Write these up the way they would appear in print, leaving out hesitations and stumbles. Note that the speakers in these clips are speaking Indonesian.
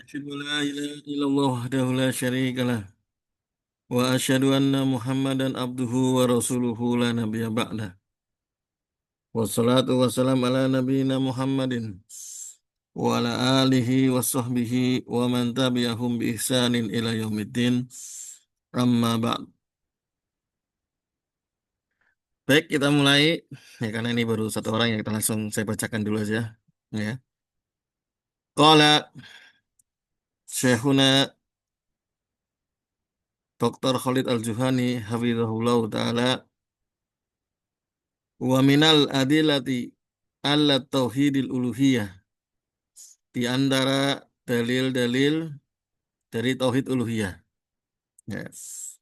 أشهد أن لا إله إلا الله وحده لا شريك له وأشهد أن محمدا عبده ورسوله لا نبي بعده والصلاة والسلام على نبينا محمد وعلى آله وصحبه ومن تبعهم بإحسان إلى يوم الدين أما بعد. Baik, kita mulai ya karena ini baru satu orang yang kita langsung saya bacakan dulu aja ya. Qala Syekhuna Dr. Khalid Al-Juhani hafizahullah taala wa minal adilati alla tauhidil uluhiyah, di antara dalil-dalil dari tauhid uluhiyah. Yes.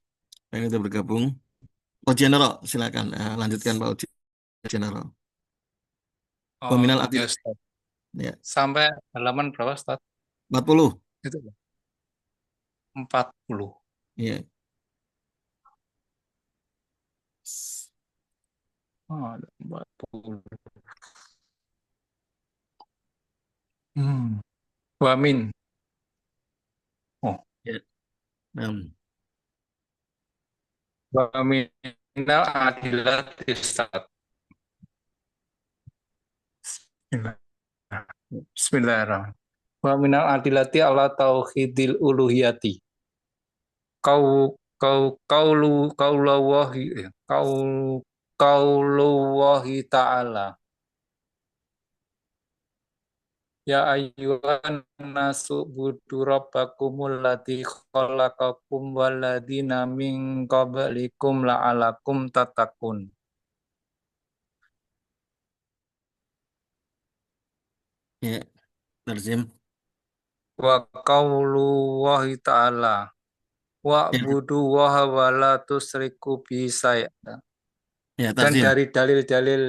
Yang itu bergabung. Oh General, silakan. Lanjutkan Pak Uji General. Wa minal Oke, adil. Ustaz. Ya. Sampai halaman berapa, Ustaz? 40. Itu ya? 40. Ya. Oh, ada 40. Hmm. Wamin. Oh, Ya. 6. waminal adilat Ustaz. Bismillahirrahmanirrahim. Waminal adilati ala tauhidil uluhiyati. Kau kaulawahi kaulawahi ta'ala. Ya ayyuhan nasu budu rabbakumul ladzi khalaqakum walladzina min qablikum la'alakum tattaqun. Ya. Terjem. Wa qaulu wahi ta'ala wa Ya. budu wa la tusriku bi syai'a. Ya, Dan terjem. dari dalil-dalil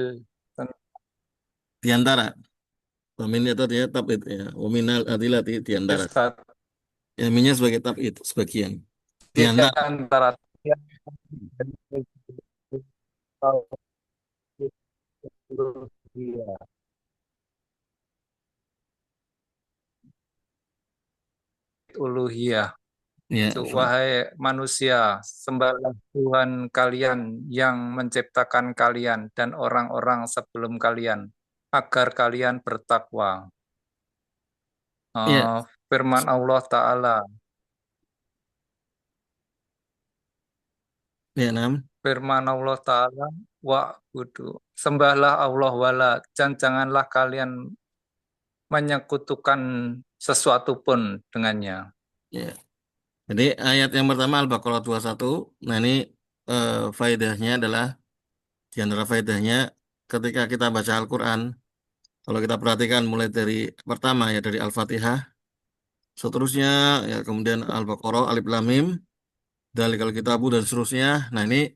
Di antara. Wa min itu ya tabid ya. Wa minal adilati di antara. Ustaz Ya, minnya sebagai tabid sebagian. Di di antara. antara yang uluhiyah. Ya, Afwan. Wahai manusia, sembahlah Tuhan kalian yang menciptakan kalian dan orang-orang sebelum kalian, agar kalian bertakwa. Ya, Firman Allah Ta'ala, ya, 6. firman Allah Ta'ala, wa'budu. Sembahlah Allah wala, dan janganlah kalian menyekutukan sesuatu pun dengannya. Ya. Jadi ayat yang pertama Al-Baqarah 21. Nah ini faedahnya adalah di antara faedahnya ketika kita baca Al-Quran, kalau kita perhatikan mulai dari pertama ya dari Al-Fatihah, seterusnya ya kemudian Al-Baqarah, Alif Lam Mim, Dalikal Kitabu dan seterusnya. Nah ini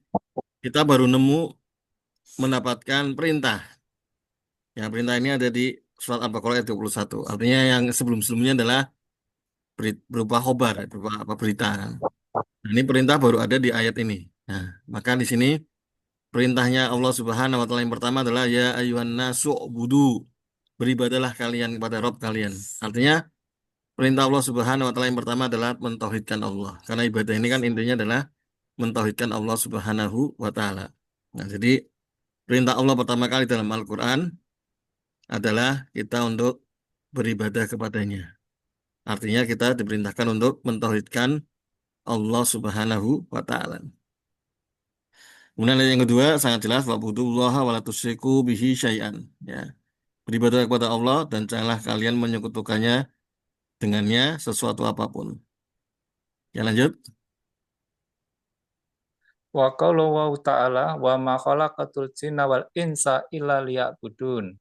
kita baru nemu mendapatkan perintah. Ya perintah ini ada di surat Al-Baqarah ayat 21. Artinya yang sebelum-sebelumnya adalah berupa khobar, berupa apa berita. Nah, ini perintah baru ada di ayat ini. Nah, maka di sini perintahnya Allah Subhanahu wa taala yang pertama adalah ya ayuhan nasu budu. Beribadalah kalian kepada Rabb kalian. Artinya perintah Allah Subhanahu wa taala yang pertama adalah mentauhidkan Allah. Karena ibadah ini kan intinya adalah mentauhidkan Allah Subhanahu wa taala. Nah, jadi perintah Allah pertama kali dalam Al-Qur'an adalah kita untuk beribadah kepadanya. Artinya kita diperintahkan untuk mentauhidkan Allah Subhanahu wa taala. Kemudian ayat yang kedua sangat jelas wa'budullaha wa la tusyriku bihi syai'an. Ya. Beribadah kepada Allah dan janganlah kalian menyekutukannya dengannya sesuatu apapun. Ya lanjut. Wa qaulu ta'ala wa ma khalaqatul jinna wal insa illa liya'budun.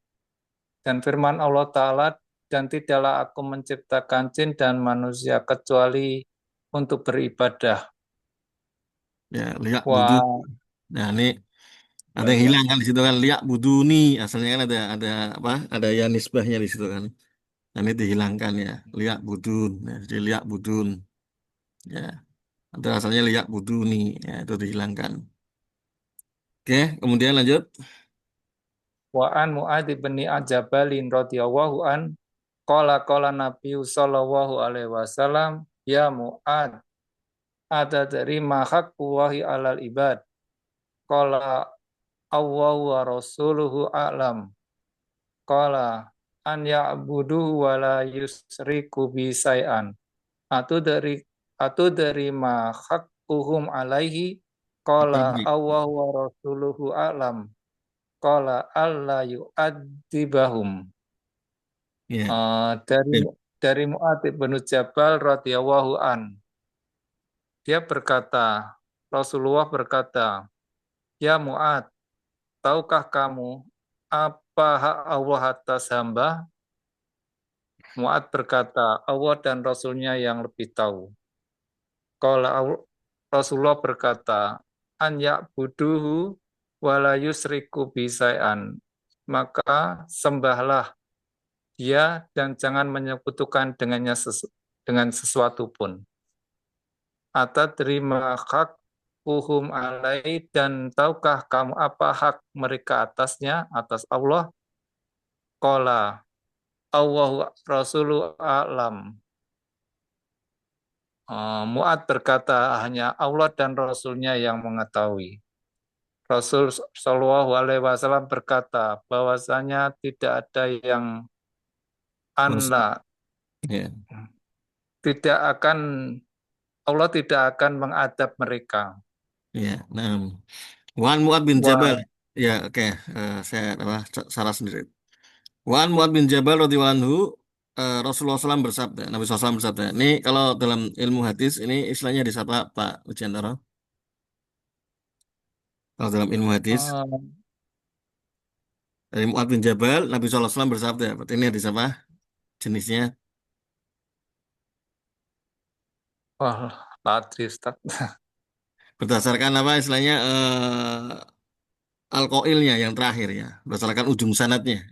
Dan firman Allah Ta'ala, dan tidaklah aku menciptakan jin dan manusia kecuali untuk beribadah. Ya liak budu. Wah, Nah ini ada ya, yang ya. hilang kan di situ kan liak buduni. Asalnya kan ada apa? Ada ya nisbahnya di situ kan. Nah, ini dihilangkan ya. Liak budun. Nah, jadi liak budun. Ya. Ada asalnya liak buduni. Ya itu dihilangkan. Oke, kemudian lanjut. Wa an Mu'adz bin Jabalin radhiyallahu an Qala Nabi sallallahu alaihi wasallam, ya Mu'ad, ada dari mahak wahi alal ibad. Qala Allah wa rasuluhu a'lam. Qala an ya'budu wa la yusriku bi say'an. Atau dari ma haqquhum alaihi. Qala Baik. Allah wa rasuluhu a'lam. Qala alla yu'adzibahum. Ya. Dari Ya. Mu'adz bin Jabal radhiyallahu an. Dia berkata, Rasulullah berkata, ya Mu'adz, tahukah kamu apa hak Allah atas hamba? Mu'adz berkata, Allah dan Rasulnya yang lebih tahu. Rasulullah berkata, an ya'buduhu wa la yusriku bisai'an. Maka sembahlah dia dan jangan menyekutukan dengan sesuatu pun. Atau terima hak uhum alai, dan tahukah kamu apa hak mereka atasnya, atas Allah? Qala Allahu Rasulu a'lam. Mu'ad berkata, hanya Allah dan Rasulnya yang mengetahui. Rasul Shallallahu Alaihi Wasallam berkata bahwasanya tidak ada yang Maksud- anla, Ya. tidak akan Allah tidak akan mengadab mereka. Ya. Nah, Wan Mu'ad bin Jabal. Wah, Ya, oke. Saya apa, salah sendiri. Wan Mu'ad bin Jabal radhiyallahu anhu, Rasulullah SAW bersabda, Nabi SAW bersabda. Ini kalau dalam ilmu hadis ini istilahnya disapa Pak Ujiantara. Kalau dalam ilmu hadis eh, dari Mu'ad bin Jabal, Nabi SAW bersabda. Berarti ini hadis apa? Jenisnya wah, latri Ustaz. berdasarkan apa istilahnya alkoilnya yang terakhir ya. Berdasarkan ujung sanatnya.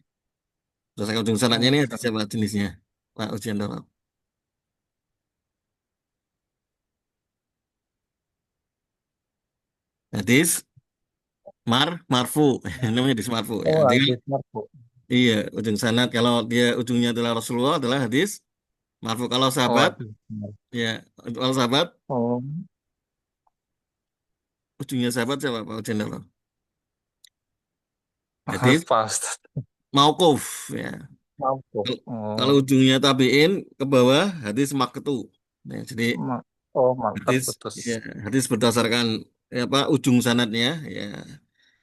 Berdasarkan ujung sanatnya ini Oh, hadis apa jenisnya? Pak Ujiantara. Hadis marfu. Namanya hadis marfu ya. oh, Jadi hadis marfu. iya, ujung sanad kalau dia ujungnya adalah Rasulullah adalah hadis marfu. Kalau Oh, sahabat hadis marfu. ya, kalau sahabat Oh, ujungnya sahabat siapa Pak Ujiantara? Hadis apa Ustaz? mauquf ya. Marfu. Kalau Oh, ujungnya tabiin ke bawah hadis maqtu. Nah, jadi mantap hadis putus. ya, hadis berdasarkan ya, apa ujung sanadnya ya.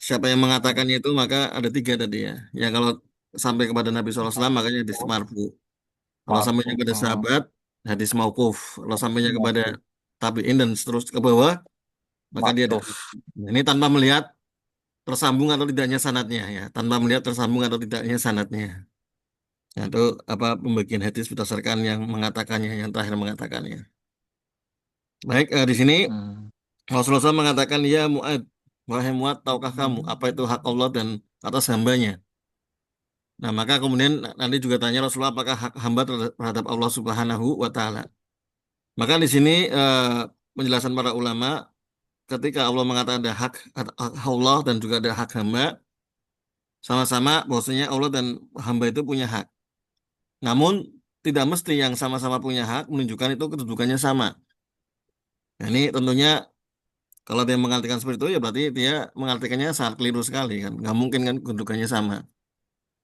Siapa yang Oh, mengatakannya itu maka ada tiga tadi ya. Ya kalau sampai kepada Nabi SAW makanya hadis oh, marfu. Kalau sampainya marfu. kepada Oh, sahabat hadis mauquf. Kalau sampainya kepada marfu. tabiin dan seterus ke bawah maka dia ada. Maktuf. Nah, ini tanpa melihat tersambung atau tidaknya sanadnya ya. Tanpa melihat tersambung atau tidaknya sanadnya. Nah, itu apa pembagian hadis berdasarkan yang mengatakannya, yang terakhir mengatakannya. Baik, di sini Hmm. Rasulullah SAW mengatakan, ya Mu'ad, wahai Mu'ad, tahukah kamu apa itu hak Allah dan atas hambanya? Nah, maka kemudian nanti juga tanya Rasulullah apakah hak hamba terhadap Allah Subhanahu wa Ta'ala. Maka di sini penjelasan para ulama ketika Allah mengatakan ada hak Allah dan juga ada hak hamba, sama-sama bahwasanya Allah dan hamba itu punya hak. Namun tidak mesti yang sama-sama punya hak menunjukkan itu kedudukannya sama. Nah, ini tentunya kalau dia mengartikan seperti itu ya berarti dia mengartikannya sangat keliru sekali kan. Nggak mungkin kan kedudukannya sama.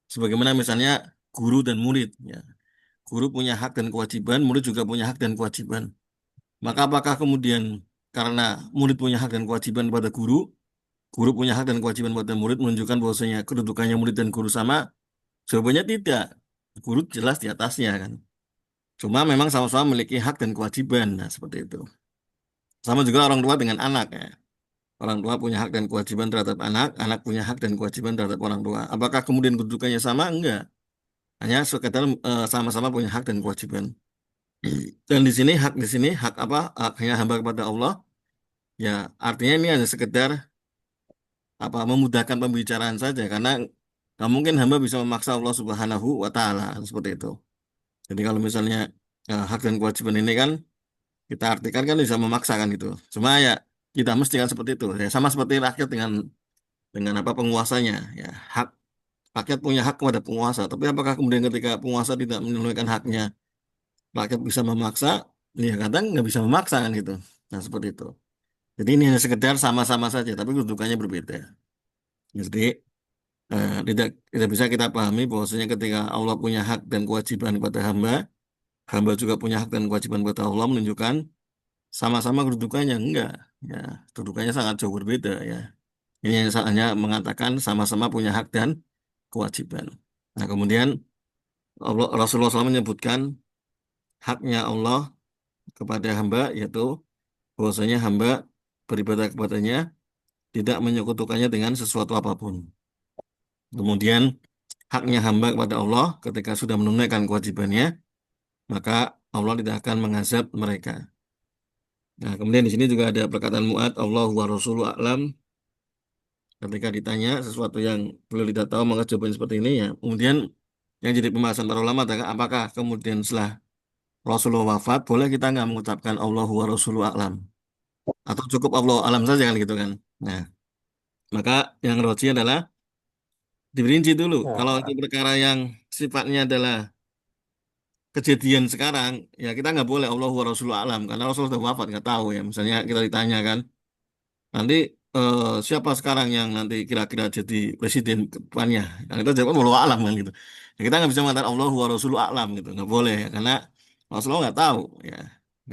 Sebagaimana misalnya guru dan murid ya. Guru punya hak dan kewajiban, murid juga punya hak dan kewajiban. Maka apakah kemudian karena murid punya hak dan kewajiban pada guru, guru punya hak dan kewajiban pada murid menunjukkan bahwasanya kedudukannya murid dan guru sama? Jawabannya tidak. Guru jelas di atasnya kan. Cuma memang sama-sama memiliki hak dan kewajiban. Nah, seperti itu. Sama juga orang tua dengan anak ya. Orang tua punya hak dan kewajiban terhadap anak, anak punya hak dan kewajiban terhadap orang tua. Apakah kemudian kedudukannya sama? Enggak. Hanya sekedar sama-sama punya hak dan kewajiban. Dan di sini hak apa? Haknya hamba kepada Allah. Ya, artinya ini hanya sekedar apa memudahkan pembicaraan saja karena nggak mungkin hamba bisa memaksa Allah Subhanahu wa taala seperti itu. Jadi kalau misalnya hak dan kewajiban ini kan kita artikan kan bisa memaksakan itu. Cuma ya kita mesti kan seperti itu. Ya, sama seperti rakyat dengan apa penguasanya ya hak rakyat punya hak kepada penguasa. Tapi apakah kemudian ketika penguasa tidak menunaikan haknya, rakyat bisa memaksa? Ya kadang nggak bisa memaksa kan gitu. Nah seperti itu. Jadi ini hanya sekedar sama-sama saja, tapi kedudukannya berbeda. Jadi tidak bisa kita pahami bahwasanya ketika Allah punya hak dan kewajiban kepada hamba, hamba juga punya hak dan kewajiban kepada Allah menunjukkan sama-sama kedudukannya. Enggak. Ya, kedudukannya sangat jauh berbeda ya. Ini hanya mengatakan sama-sama punya hak dan kewajiban. Nah, kemudian Rasulullah SAW menyebutkan haknya Allah kepada hamba, yaitu bahwasanya hamba beribadah kepadanya tidak menyekutukannya dengan sesuatu apapun. Kemudian haknya hamba kepada Allah ketika sudah menunaikan kewajibannya, maka Allah tidak akan mengazab mereka. Nah, kemudian di sini juga ada perkataan Mu'ad, Allah wa Rasulu a'lam. Ketika ditanya sesuatu yang beliau tidak tahu, maka jawabannya seperti ini ya. Kemudian yang jadi pembahasan para ulama adalah apakah kemudian setelah Rasulullah wafat, boleh kita nggak mengucapkan Allahu wa Rasulu a'lam? Atau cukup Allah alam saja kan gitu kan? Nah, maka yang roji adalah diperinci dulu. Kalau itu Ya. perkara yang sifatnya adalah kejadian sekarang, ya kita nggak boleh Allahu wa Rasulu a'lam. Karena Rasulullah sudah wafat, nggak tahu ya. Misalnya kita ditanya kan, nanti siapa sekarang yang nanti kira-kira jadi presiden ke depannya? Nah, kita jawab wallahu alam kan gitu. Ya, kita nggak bisa mengatakan Allah wa Rasulu a'lam gitu, nggak boleh ya, karena Rasulullah nggak tahu ya.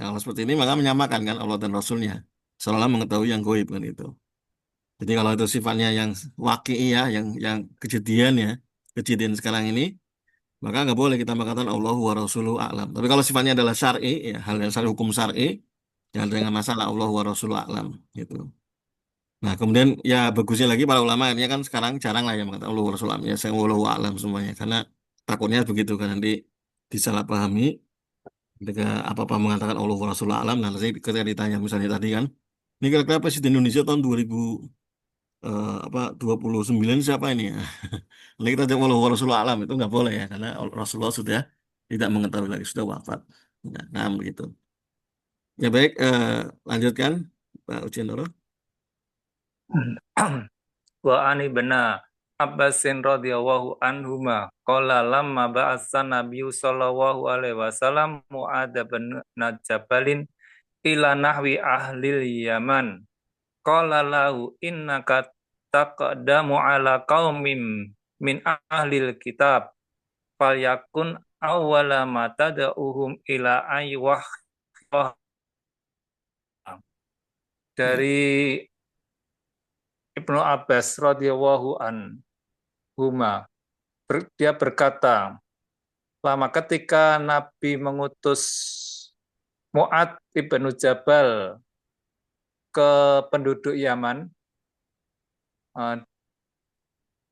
Nah, kalau seperti ini maka menyamakan kan Allah dan Rasulnya, seolah mengetahui yang goib kan itu. Jadi kalau itu sifatnya yang ya, yang kejadian ya, kejadian sekarang ini, maka nggak boleh kita mengatakan Allah wa Rasulu a'lam. Tapi kalau sifatnya adalah syar'i, ya hal yang syar'i hukum syar'i, jangan dengan masalah Allah wa Rasulu a'lam gitu. Nah, kemudian ya bagusnya lagi para ulama ini kan sekarang jarang lah yang mengatakan Allah Rasul alam. Ya saya wallahu alam semuanya karena takutnya begitu kan nanti disalahpahami ketika apa-apa mengatakan Allah Rasul alam. Nah, nanti ketika ditanya misalnya tadi kan ini kira-kira presiden Indonesia tahun 2000 29 siapa ini ya? Nanti kita jawab Allah Rasul alam itu nggak boleh ya karena Rasulullah sudah tidak mengetahui lagi sudah wafat. Nah, begitu. Ya baik, lanjutkan Pak Ujian. Wa ani bena Abbasin radhiyallahu anhuma qala lamma ba'atsa nabiyyu sallallahu alaihi wasallam Mu'adz bin Jabalin ila nahwi ahlil Yaman qala lahu innaka taqdamu ala qaumin min ahlil kitab falyakun awwala ma tad'uhum ila aywah Ya, dari Ibnu Abbas radhiyallahu anhuma. Dia berkata, lama ketika Nabi mengutus Mu'ad ibnu Jabal ke penduduk Yaman, eh,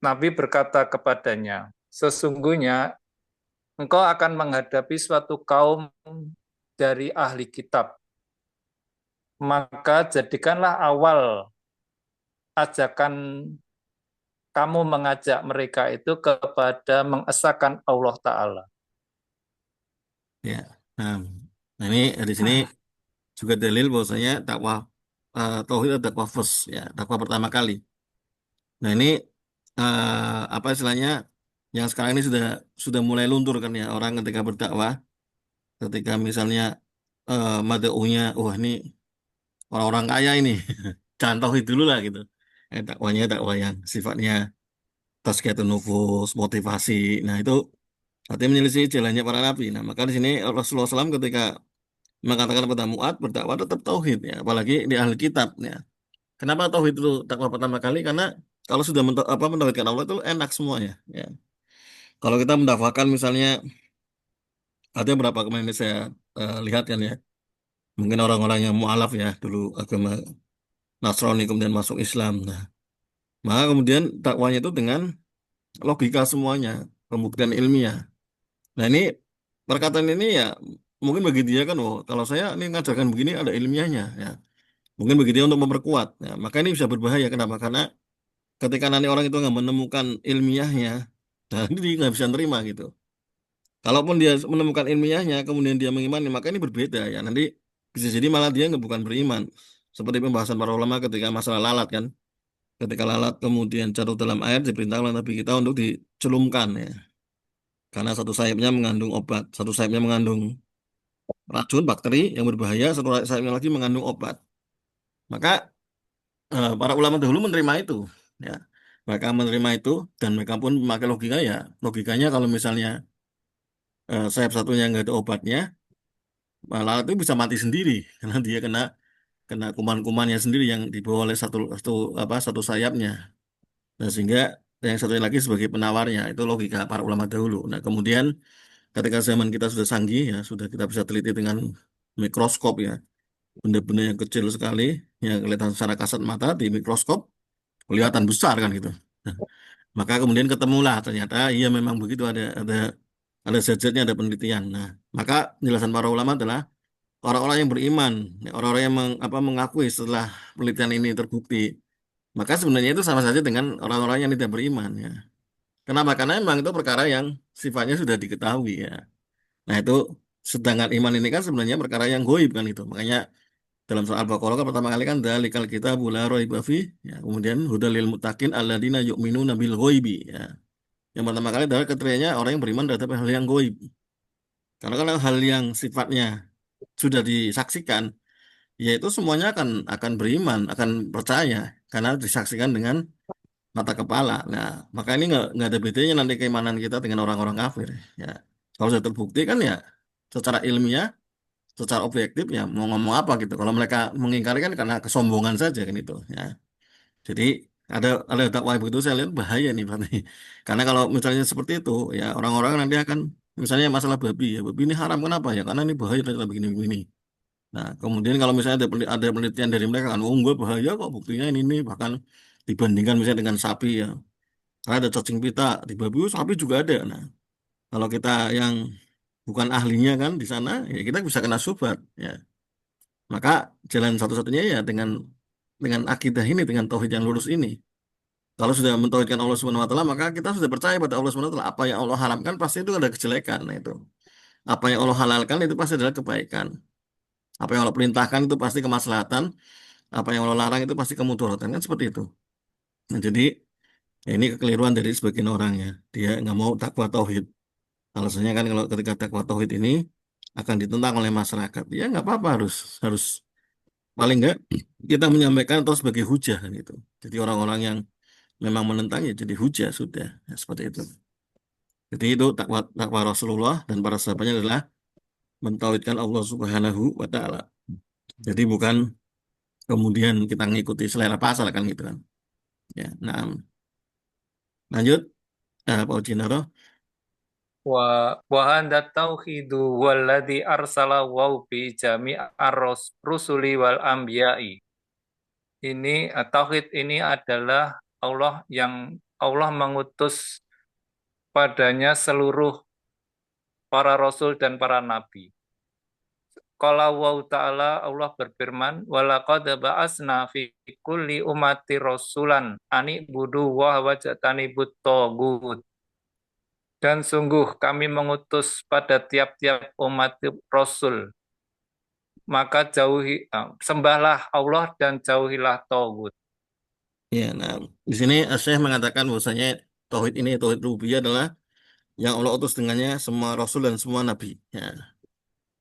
Nabi berkata kepadanya, sesungguhnya engkau akan menghadapi suatu kaum dari ahli kitab, maka jadikanlah awal ajakan kamu mengajak mereka itu kepada mengesahkan Allah Ta'ala. ya. Nah, nah ini di sini juga dalil bahwasanya dakwah tauhid adalah dakwah first ya, dakwah pertama kali. Nah, ini apa istilahnya yang sekarang ini sudah mulai luntur kan ya orang ketika berdakwah, ketika misalnya mad'unya wah ini orang-orang kaya ini. Jangan tauhid dulu lah gitu. Dakwahnya dakwah yang sifatnya tazkiyatun nufus, motivasi. Nah, itu artinya menyelisih jalannya para nabi. Nah, maka di sini Rasulullah SAW ketika mengatakan kepada Mu'ad berdakwah tetap tauhid ya, apalagi di ahli kitab ya. Kenapa tauhid itu dakwah pertama kali? Karena kalau sudah mentauhidkan Allah itu enak semuanya. Ya. Kalau kita mendakwakan misalnya ada berapa kemarin ini saya lihat kan ya, mungkin orang-orang yang mualaf ya dulu agama Nasrani kemudian masuk Islam. Nah, maka kemudian dakwanya itu dengan logika semuanya, pembuktian ilmiah. Nah ini perkataan ini ya mungkin bagi dia kan, oh kalau saya ini ngajarkan begini ada ilmiahnya ya. Mungkin bagi dia untuk memperkuat. Ya, maka ini bisa berbahaya. Kenapa? Karena ketika nanti orang itu nggak menemukan ilmiahnya, nah ini dia nggak bisa nerima gitu. Kalaupun dia menemukan ilmiahnya, kemudian dia mengimani, maka ini berbeda ya. Nanti bisa jadi malah dia nggak bukan beriman. Seperti pembahasan para ulama ketika masalah lalat kan. Ketika lalat kemudian jatuh dalam air, diperintahkan oleh Nabi kita untuk dicelumkan ya. Karena satu sayapnya mengandung obat, satu sayapnya mengandung racun, bakteri yang berbahaya, satu sayapnya lagi mengandung obat. Maka para ulama dahulu menerima itu, ya. Mereka menerima itu dan mereka pun memakai logika ya. Logikanya kalau misalnya sayap satunya nggak ada obatnya, malah itu bisa mati sendiri karena dia kena kena kuman-kumannya sendiri yang dibawa oleh satu sayapnya. Nah, sehingga yang satunya lagi sebagai penawarnya itu logika para ulama dahulu. Nah, kemudian ketika zaman kita sudah canggih ya, sudah kita bisa teliti dengan mikroskop ya, benda-benda yang kecil sekali yang kelihatan secara kasat mata di mikroskop kelihatan besar kan gitu. Nah, maka kemudian ketemulah ternyata iya memang begitu ada zat-zatnya, ada penelitian. Nah, maka penjelasan para ulama adalah orang-orang yang beriman, ya, orang-orang yang mengakui setelah penelitian ini terbukti, maka sebenarnya itu sama saja dengan orang-orang yang tidak beriman ya. Kenapa? Karena memang itu perkara yang sifatnya sudah diketahui ya. Nah itu sedangkan iman ini kan sebenarnya perkara yang goib kan itu. Makanya dalam surah Al-Baqarah kan pertama kali kan dalikal kitabu la raiba fih, ya. Kemudian hudalil muttaqin alladzina yu'minuna bil ghaibi ya. Yang pertama kali adalah keterianya orang yang beriman terhadap hal yang goib. Karena kalau hal yang sifatnya sudah disaksikan, yaitu semuanya akan beriman, akan percaya karena disaksikan dengan mata kepala. Nah, maka ini nggak ada bedanya nanti keimanan kita dengan orang-orang kafir. Ya, kalau sudah terbukti kan ya, secara ilmiah, secara objektif ya mau ngomong apa gitu. Kalau mereka mengingkari kan karena kesombongan saja kan itu. Ya, jadi ada dakwah begitu saya lihat bahaya nih berarti. Karena kalau misalnya seperti itu, ya orang-orang nanti akan misalnya masalah babi ya, babi ini haram kenapa ya? Karena ini bahaya ternyata begini-begini. Nah, kemudian kalau misalnya ada penelitian dari mereka kan, oh enggak bahaya kok buktinya ini bahkan dibandingkan misalnya dengan sapi ya. Karena ada cacing pita di babi, sapi juga ada. Nah, kalau kita yang bukan ahlinya kan di sana, ya kita bisa kena syubhat ya. Maka jalan satu-satunya ya dengan akidah ini, dengan tauhid yang lurus ini. Kalau sudah mentauhidkan Allah Subhanahu wa taala, maka kita sudah percaya pada Allah Subhanahu wa taala. Apa yang Allah haramkan pasti itu ada kejelekan. Nah, itu. Apa yang Allah halalkan itu pasti adalah kebaikan. Apa yang Allah perintahkan itu pasti kemaslahatan. Apa yang Allah larang itu pasti kemudaratan kan seperti itu. Nah, jadi ya ini kekeliruan dari sebagian orang ya. Dia nggak mau takwa tauhid. Alasannya kan kalau ketika takwa tauhid ini akan ditentang oleh masyarakat, ya nggak apa-apa harus harus paling nggak kita menyampaikan atau sebagai hujah kan itu. Jadi orang-orang yang memang menentang ya jadi hujah sudah. Ya, seperti itu. Jadi itu takwa takwa Rasulullah dan para sahabatnya adalah mentauhidkan Allah Subhanahu wa taala. Jadi bukan kemudian kita ngikuti selera pasar kan gitu kan. Ya, nah lanjut Pak Ujinaro. Wa handa tauhidu walladzi arsala wa bi jami'ar rusuli wal anbiya'i. Ini tauhid ini adalah Allah mengutus padanya seluruh para rasul dan para nabi. Qala wa ta'ala Allah berfirman, walaqad ba'asna fi kulli ummati rasulan ani budu wa wajatani but. Dan sungguh kami mengutus pada tiap-tiap umat rasul, maka sembahlah Allah dan jauhilah tagut. Ya, nah di sini Syekh mengatakan bahwasanya tauhid ini tauhid rububiyah adalah yang Allah utus dengannya semua rasul dan semua nabi. Ya,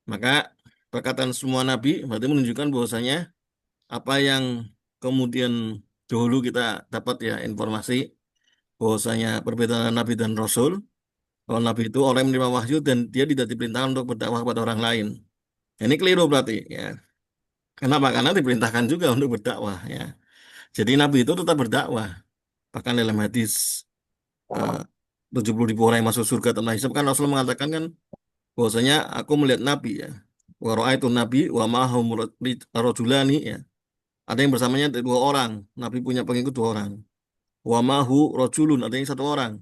maka perkataan semua nabi berarti menunjukkan bahwasanya apa yang kemudian dahulu kita dapat ya informasi bahwasanya perbedaan nabi dan rasul. Kalau nabi itu orang yang menerima wahyu dan dia tidak diperintahkan untuk berdakwah kepada orang lain. Ini keliru berarti ya. Kenapa? Karena diperintahkan juga untuk berdakwah ya. Jadi nabi itu tetap berdakwah. Bahkan dalam hadis eh, 70.000 orang yang masuk surga tanpa hisab kan Rasulullah mengatakan kan bahwasanya aku melihat Nabi ya. Wa itu Nabi wa ma'ahum rajulani ya. Ada yang bersamanya dua orang. Nabi punya pengikut dua orang. Wa ma'hu rajulun ada yang satu orang.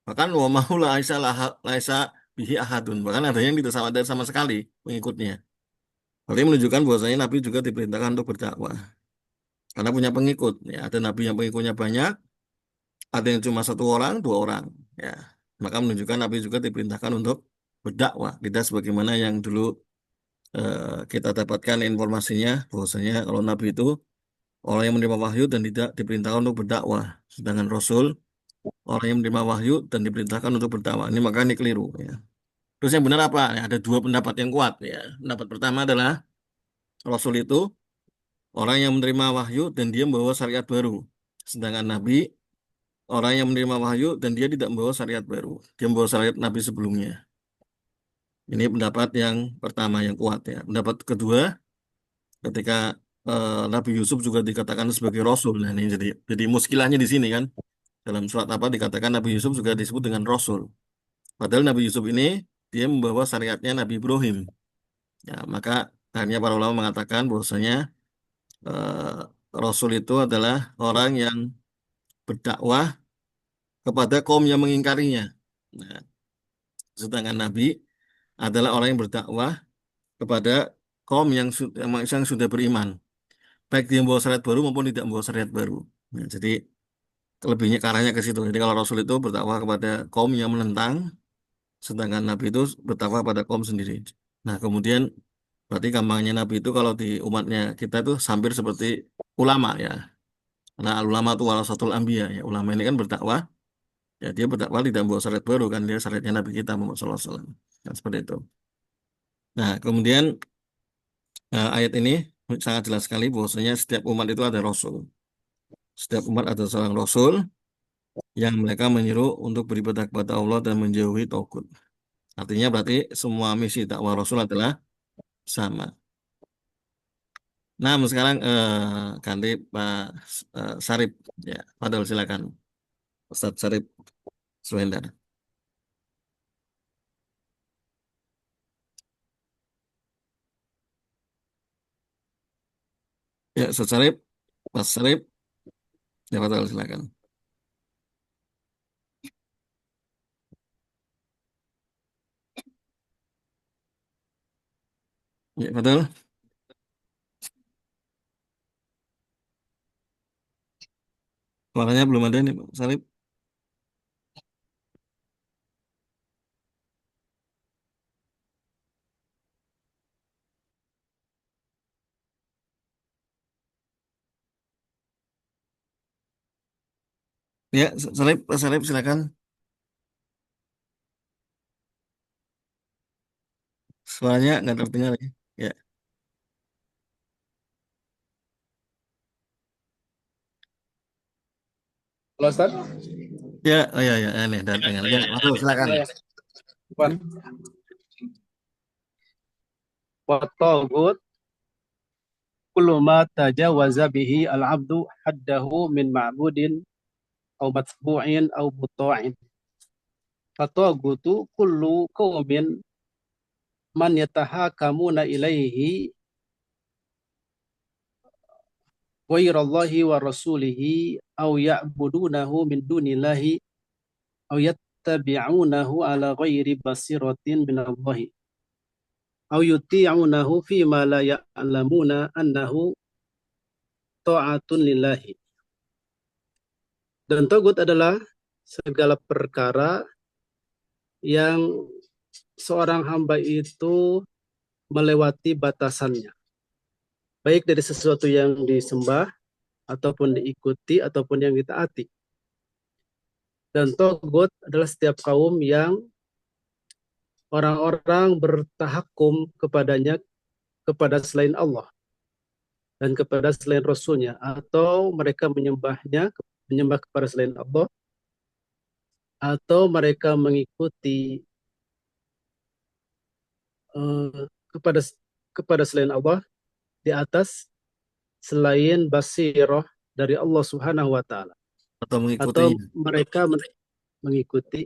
Bahkan wa ma'hu laisa bihi ahadun. Bahkan ada yang tidak sama ada sama sekali pengikutnya. Hal ini menunjukkan bahwasanya Nabi juga diperintahkan untuk berdakwah. Karena punya pengikut. Ya, ada Nabi yang pengikutnya banyak, ada yang cuma satu orang, dua orang. Ya, maka menunjukkan Nabi juga diperintahkan untuk berdakwah. Tidak sebagaimana yang dulu kita dapatkan informasinya bahwasanya kalau Nabi itu orang yang menerima wahyu dan tidak diperintahkan untuk berdakwah. Sedangkan Rasul orang yang menerima wahyu dan diperintahkan untuk berdakwah. Ini maka ini keliru ya. Terus yang benar apa? Ya, ada dua pendapat yang kuat ya. Pendapat pertama adalah Rasul itu orang yang menerima wahyu dan dia membawa syariat baru. Sedangkan Nabi orang yang menerima wahyu dan dia tidak membawa syariat baru. Dia membawa syariat Nabi sebelumnya. Ini pendapat yang pertama yang kuat ya. Pendapat kedua, ketika Nabi Yusuf juga dikatakan sebagai Rasul. Nah, ini jadi muskilahnya di sini kan. Dalam surat apa dikatakan Nabi Yusuf juga disebut dengan Rasul. Padahal Nabi Yusuf ini dia membawa syariatnya Nabi Ibrahim. Ya, maka akhirnya para ulama mengatakan bahwasanya Rasul itu adalah orang yang berdakwah kepada kaum yang mengingkarinya. Nah, sedangkan Nabi adalah orang yang berdakwah kepada kaum yang sudah beriman. Baik dia membawa syariat baru maupun tidak membawa syariat baru. Nah, jadi lebihnya ke arahnya ke situ. Jadi kalau Rasul itu berdakwah kepada kaum yang menentang, sedangkan Nabi itu berdakwah pada kaum sendiri. Nah, kemudian berarti gampangnya Nabi itu kalau di umatnya kita itu hampir seperti ulama ya. Karena ulama itu warasatul anbiya ya. Ulama ini kan berdakwah, ya dia berdakwah tidak membawa syariat baru kan dia syariatnya Nabi kita Muhammad SAW. Nah, seperti itu. Nah, kemudian ayat ini sangat jelas sekali bahwasanya setiap umat itu ada rasul. Setiap umat ada seorang rasul yang mereka menyeru untuk beribadah kepada Allah dan menjauhi tagut. Artinya berarti semua misi dakwah rasul adalah sama. Nah, sekarang ganti Pak Sarip ya. Padahal silakan Ustadz Sarip Suhendar. Ya, Ustadz Sarip, Mas Sarip, ya Padahal silakan. Ya, Padahal. Suaranya belum ada nih Pak Sarip. Ya, Sarip, Pak Sarip silakan. Suaranya nggak terdengar ya. Ya, Halo Ustaz. ya, oh ya, ya, ini dan dengar. Ya, Padahal silakan. Ya, Pak. Wat-taghut kullu ma tajawaza bihi al-'abdu haddahu min ma'budin aw matbu'in aw muta'in. Fataghutu kullu qaumin man yatahakamuna ilaihi ghairallahi wa rasulihi aw ya'budunahu min dunillahi aw yattabi'unahu ala ghairi basiratin minallahi aw yuti'unahu fima la ya'lamuna annahu ta'atun lillahi. Dan togut adalah segala perkara yang seorang hamba itu melewati batasannya, baik dari sesuatu yang disembah ataupun diikuti ataupun yang ditaati. Dan togut adalah setiap kaum yang orang-orang bertahakum kepadanya, kepada selain Allah dan kepada selain Rasulnya, atau mereka menyembah kepada selain Allah, atau mereka mengikuti kepada kepada selain Allah di atas selain basirah dari Allah Subhanahu wa taala, Atau atau mengikutinya mereka mengikuti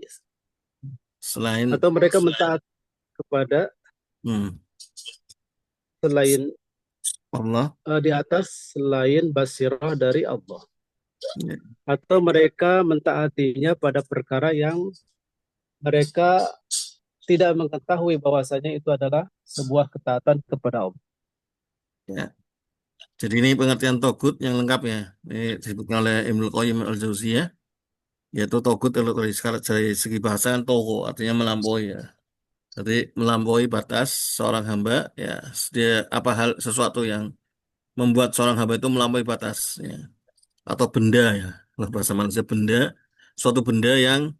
selain atau mereka mentaat kepada hmm, selain Allah. di atas selain basirah dari Allah, Ya, atau mereka mentaatinya pada perkara yang mereka tidak mengetahui bahwasanya itu adalah sebuah ketaatan kepada Allah. ya. Jadi ini pengertian togut yang lengkap ya. Ini disebutkan oleh Ibnu Qayyim al-Jauziyah, yaitu togut kalau dari segi bahasa kan togo, artinya melampaui ya. Jadi melampaui batas seorang hamba ya dia apa hal sesuatu yang membuat seorang hamba itu melampaui batas, ya. Atau benda, ya, kalau bahasa manusia benda, suatu benda yang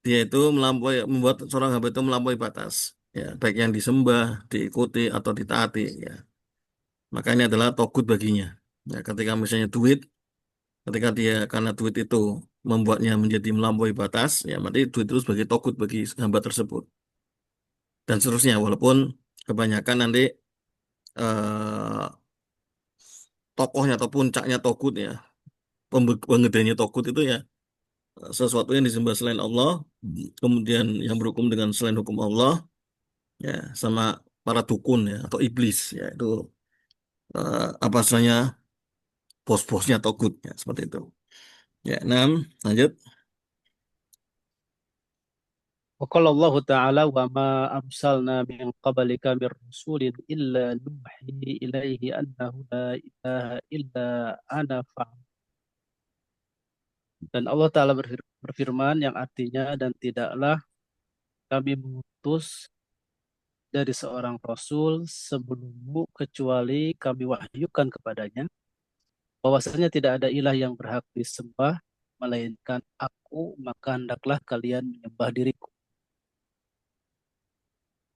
dia itu melampaui, membuat seorang hamba itu melampaui batas, ya, baik yang disembah, diikuti atau ditaati, ya. Maka ini adalah togut baginya. Ya, ketika misalnya duit, ketika dia karena duit itu membuatnya menjadi melampaui batas, ya, berarti duit itu sebagai togut bagi hamba tersebut. Dan seterusnya, walaupun kebanyakan nanti eh, tokohnya atau puncaknya togut, ya, penggedenya togut itu ya sesuatu yang disembah selain Allah, kemudian yang berhukum dengan selain hukum Allah, ya, sama para dukun, ya, atau iblis, ya, itu apa istilahnya, bos-bosnya togut, ya, seperti itu. Ya, enam, lanjut. وقال الله تعالى وما أرسلنا من قبلك من رسول إلا نوحي إليه أنه لا إله إلا أنا فاعبد. Dan Allah Ta'ala berfirman yang artinya dan tidaklah kami mengutus dari seorang Rasul sebelummu kecuali kami wahyukan kepadanya bahwasanya tidak ada ilah yang berhak disembah melainkan aku, maka hendaklah kalian menyembah diriku.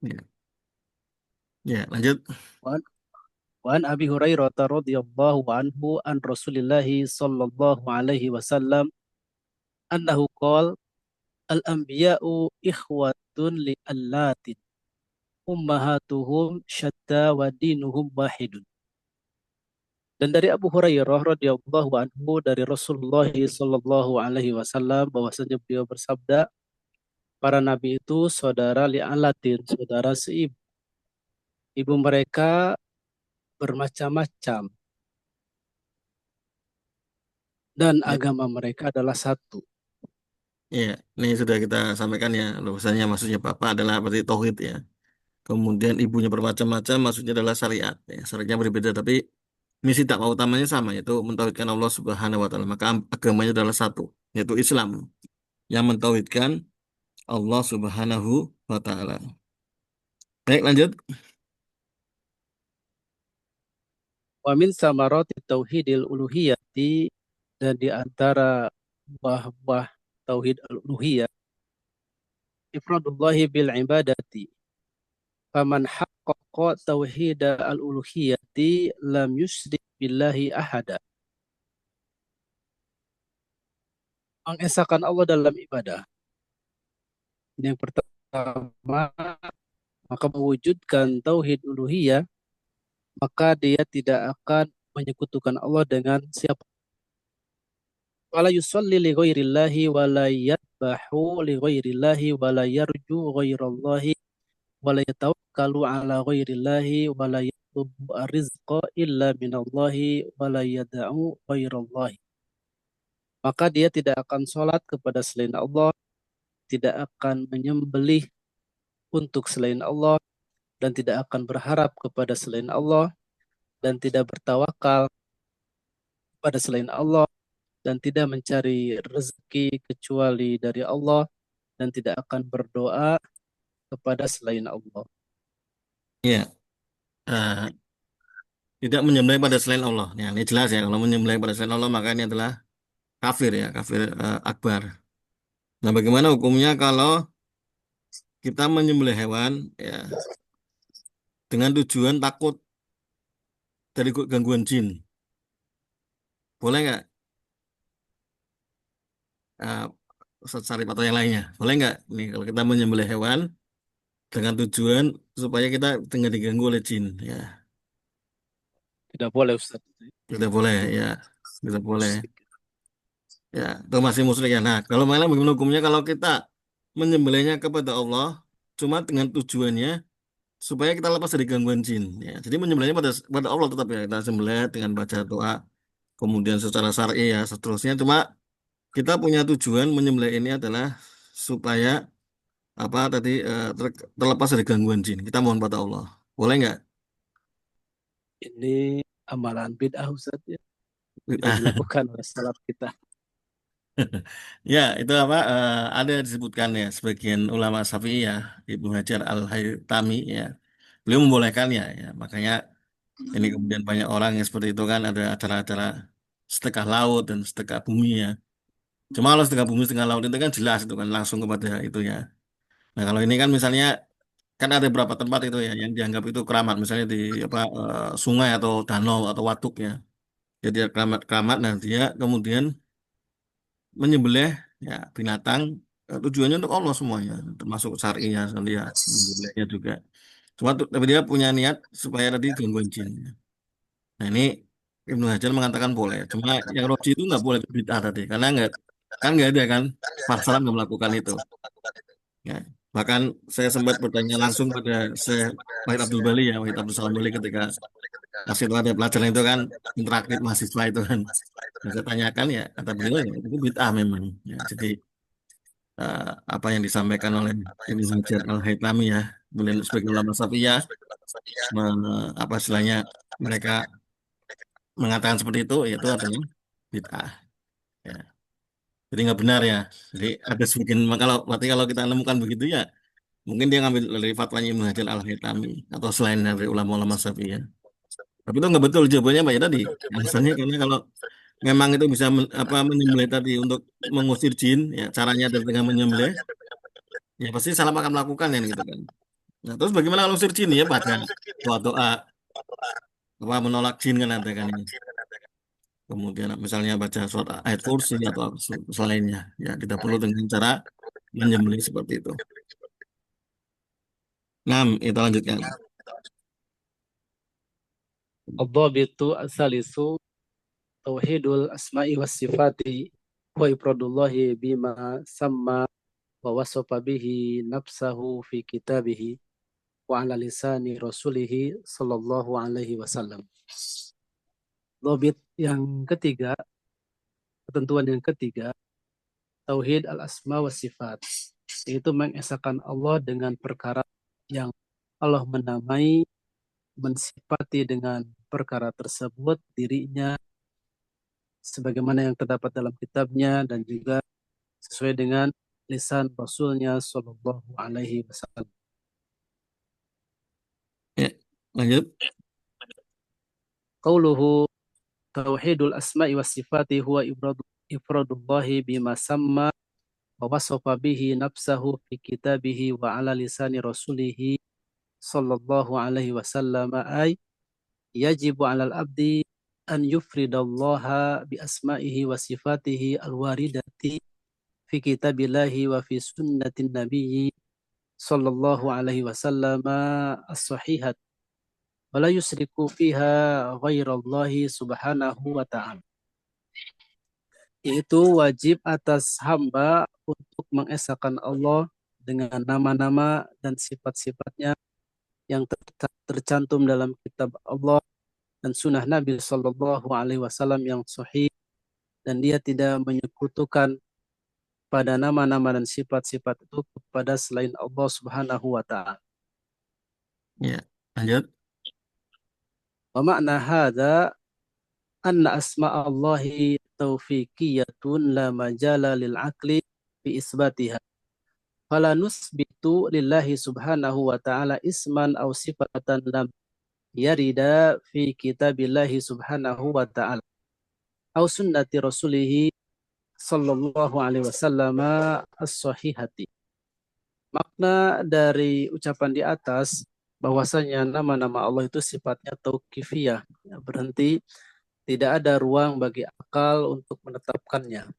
Ya, ya, lanjut. Wa wa an Abi Hurairah radhiyallahu anhu an Rasulillahi sallallahu alaihi wasallam annahu qala al-anbiya'u ikhwatun li allatin ummahatuhum syatta wa dinuhum wahidun. Dan dari Abu Hurairah radhiyallahu anhu dari Rasulullah sallallahu alaihi wasallam bahwasanya beliau bersabda, para nabi itu saudara li'alatin, saudara seibu. Ibu mereka bermacam-macam dan Ya, agama mereka adalah satu. ya, ini sudah kita sampaikan, ya, bahwasanya maksudnya bapak adalah berarti tauhid, ya. Kemudian ibunya bermacam-macam, maksudnya adalah syariat, ya. Syariatnya berbeda, tapi misi dakwah utamanya sama, yaitu mentauhidkan Allah Subhanahu wa taala. Maka agamanya adalah satu, yaitu Islam yang mentauhidkan Allah Subhanahu wa taala. Baik, lanjut. Wa min samarati tauhidil uluhiyati, dan di antara buah-buah tauhid al-uluhiyah ifradullahi bil ibadati. Faman haqqaqa tauhid al-uluhiyati lam yusyrik billahi ahada. Mengesahkan Allah dalam ibadah. Ini yang pertama, maka mewujudkan tauhid uluhiyah, maka dia tidak akan menyekutukan Allah dengan siapa. Wala yusalli li ghairillahi wa la yadbahu li ghairillahi wa la yarju ghairallahi wa la yatawakkalu ala ghairillahi wa la yatlubu arrizqa illa minallahi wa la yada'u ghairallahi. Maka dia tidak akan sholat kepada selain Allah, tidak akan menyembelih untuk selain Allah, dan tidak akan berharap kepada selain Allah, dan tidak bertawakal pada selain Allah, dan tidak mencari rezeki kecuali dari Allah, dan tidak akan berdoa kepada selain Allah. Ya, eh, tidak menyembelih pada selain Allah. Ya, ini jelas, ya, kalau menyembelih pada selain Allah maka ini adalah kafir, ya, kafir akbar. Nah, bagaimana hukumnya kalau kita menyembelih hewan, ya, dengan tujuan takut dari gangguan jin? Boleh nggak? Uh, Ustaz Sarip atau yang lainnya. Boleh nggak? Nih, kalau kita menyembelih hewan dengan tujuan supaya kita tidak diganggu oleh jin, ya. Tidak boleh Ustaz. Tidak boleh, ya. Tidak boleh. Musyrik. Ya, itu masih musyrik, ya. Nah, kalau malah bagaimana hukumnya kalau kita menyembelihnya kepada Allah cuma dengan tujuannya supaya kita lepas dari gangguan jin, ya. Jadi menyembelihnya pada Allah tetap, ya, kita sembelih dengan baca doa, kemudian secara syar'i, ya, seterusnya. Cuma kita punya tujuan menyembelih ini adalah supaya apa tadi terlepas dari gangguan jin. Kita mohon pada Allah. Boleh nggak? Ini amalan bid'ah Ustaz, ya. Tidak dilakukan oleh salaf kita. Ya, itu apa ada disebutkan, ya, sebagian ulama Syafi'i, ya, Ibnu Hajar Al-Haytami, ya. Beliau membolehkan, ya, ya. Makanya Ini kemudian banyak orang yang seperti itu kan, ada acara-acara sedekah laut dan sedekah bumi ya. Cuma kalau sedekah bumi sedekah laut itu kan jelas itu kan langsung kepada itu ya. Nah kalau ini kan misalnya kan ada beberapa tempat itu ya yang dianggap itu keramat, misalnya di apa sungai atau danau atau waduk ya. Jadi keramat, nah dia kemudian menyembelih ya binatang tujuannya untuk Allah semuanya, termasuk syar'inya dia menyembelihnya juga. Cuma tapi dia punya niat supaya tadi gangguan jin. Nah ini Ibnu Hajar mengatakan boleh. Cuma yang roji itu nggak boleh bid'ah tadi, karena nggak ada kan, Rasulullah nggak melakukan itu. Ya. Bahkan saya sempat bertanya langsung pada Syekh Wahid Abdul Bali ya, Wahid Abdul Salam Bali ketika kasih itu ada pelajaran itu kan interaktif mahasiswa itu kan. Yang saya tanyakan ya kata beliau ya itu bid'ah memang. Ya, jadi eh, apa yang disampaikan oleh Ibnu Hajar Al-Haytami ya, kemudian sebagai ulama Syafi'iyah, apa istilahnya mereka mengatakan seperti itu artinya bid'ah. Ya. Jadi nggak benar ya. Jadi ada sebagian kalau berarti kalau kita nemukan begitu ya mungkin dia ngambil dari fatwanya Ibnu Hajar Al-Haytami atau selain dari ulama-ulama Syafi'iyah. Tapi itu nggak betul jawabannya Pak ya tadi. Alasannya karena kalau memang itu bisa menyembelih tadi untuk mengusir jin, ya caranya adalah dengan menyembelih, ya pasti salah akan melakukan ya gitu kan. Nah, terus bagaimana kalau usir jin ya baca doa doa apa menolak jin kan ada kan ini. Kemudian misalnya baca surat ayat kursi atau selainnya, ya tidak perlu dengan cara menyembelih seperti itu. Nah, itu lanjutkan. Ad-dhabitu as-salisu tauhidul asma'i was sifati wa ifradullahi bima samma wa wasafa bihi nafsahu fi kitabihi wa ala lisani rasulihi sallallahu alaihi wasallam. Dhabit yang ketiga, ketentuan yang ketiga, tauhid al-asma wa sifat, yaitu mengesahkan Allah dengan perkara yang Allah menamai, mensifati dengan perkara tersebut dirinya sebagaimana yang terdapat dalam kitabnya dan juga sesuai dengan lisan Rasulnya Shallallahu Alaihi Wasallam. Ya, lanjut. Qauluhu tauhidul asma'i was sifati huwa ifradullahi bima samma wa wasafa bihi nafsahu fi kitabihi wa ala lisani rasulihi sallallahu alaihi wasallam ay yajibu 'alal abdi an yufridallaha bi asma'ihi wa sifatihi al-waridati fi kitabillahi wa fi sunnatin nabiyyi sallallahu alaihi wasallam as-sahihat wa la yusriku fiha ghairallahi subhanahu wa ta'ala. Yaitu wajib atas hamba untuk mengesahkan Allah dengan nama-nama dan sifat-sifatnya yang tercantum dalam kitab Allah dan sunnah Nabi Sallallahu Alaihi Wasallam yang sahih, dan dia tidak menyekutukan pada nama-nama dan sifat-sifat itu kepada selain Allah Subhanahu wa taala. Ya, lanjut. Wa makna hadza anna asma Allahi taufiqiyatun la majala lil aqli fi isbatiha. Fala nusbitu lillahi subhanahu wa ta'ala isman aw sifatan lam yarida fi kitabillahi subhanahu wa ta'ala aw sunnati rasulihi sallallahu alaihi wasallam as-sahihati. Makna dari ucapan di atas bahwasanya nama-nama Allah itu sifatnya tauqifiyah, ya, berhenti, tidak ada ruang bagi akal untuk menetapkannya.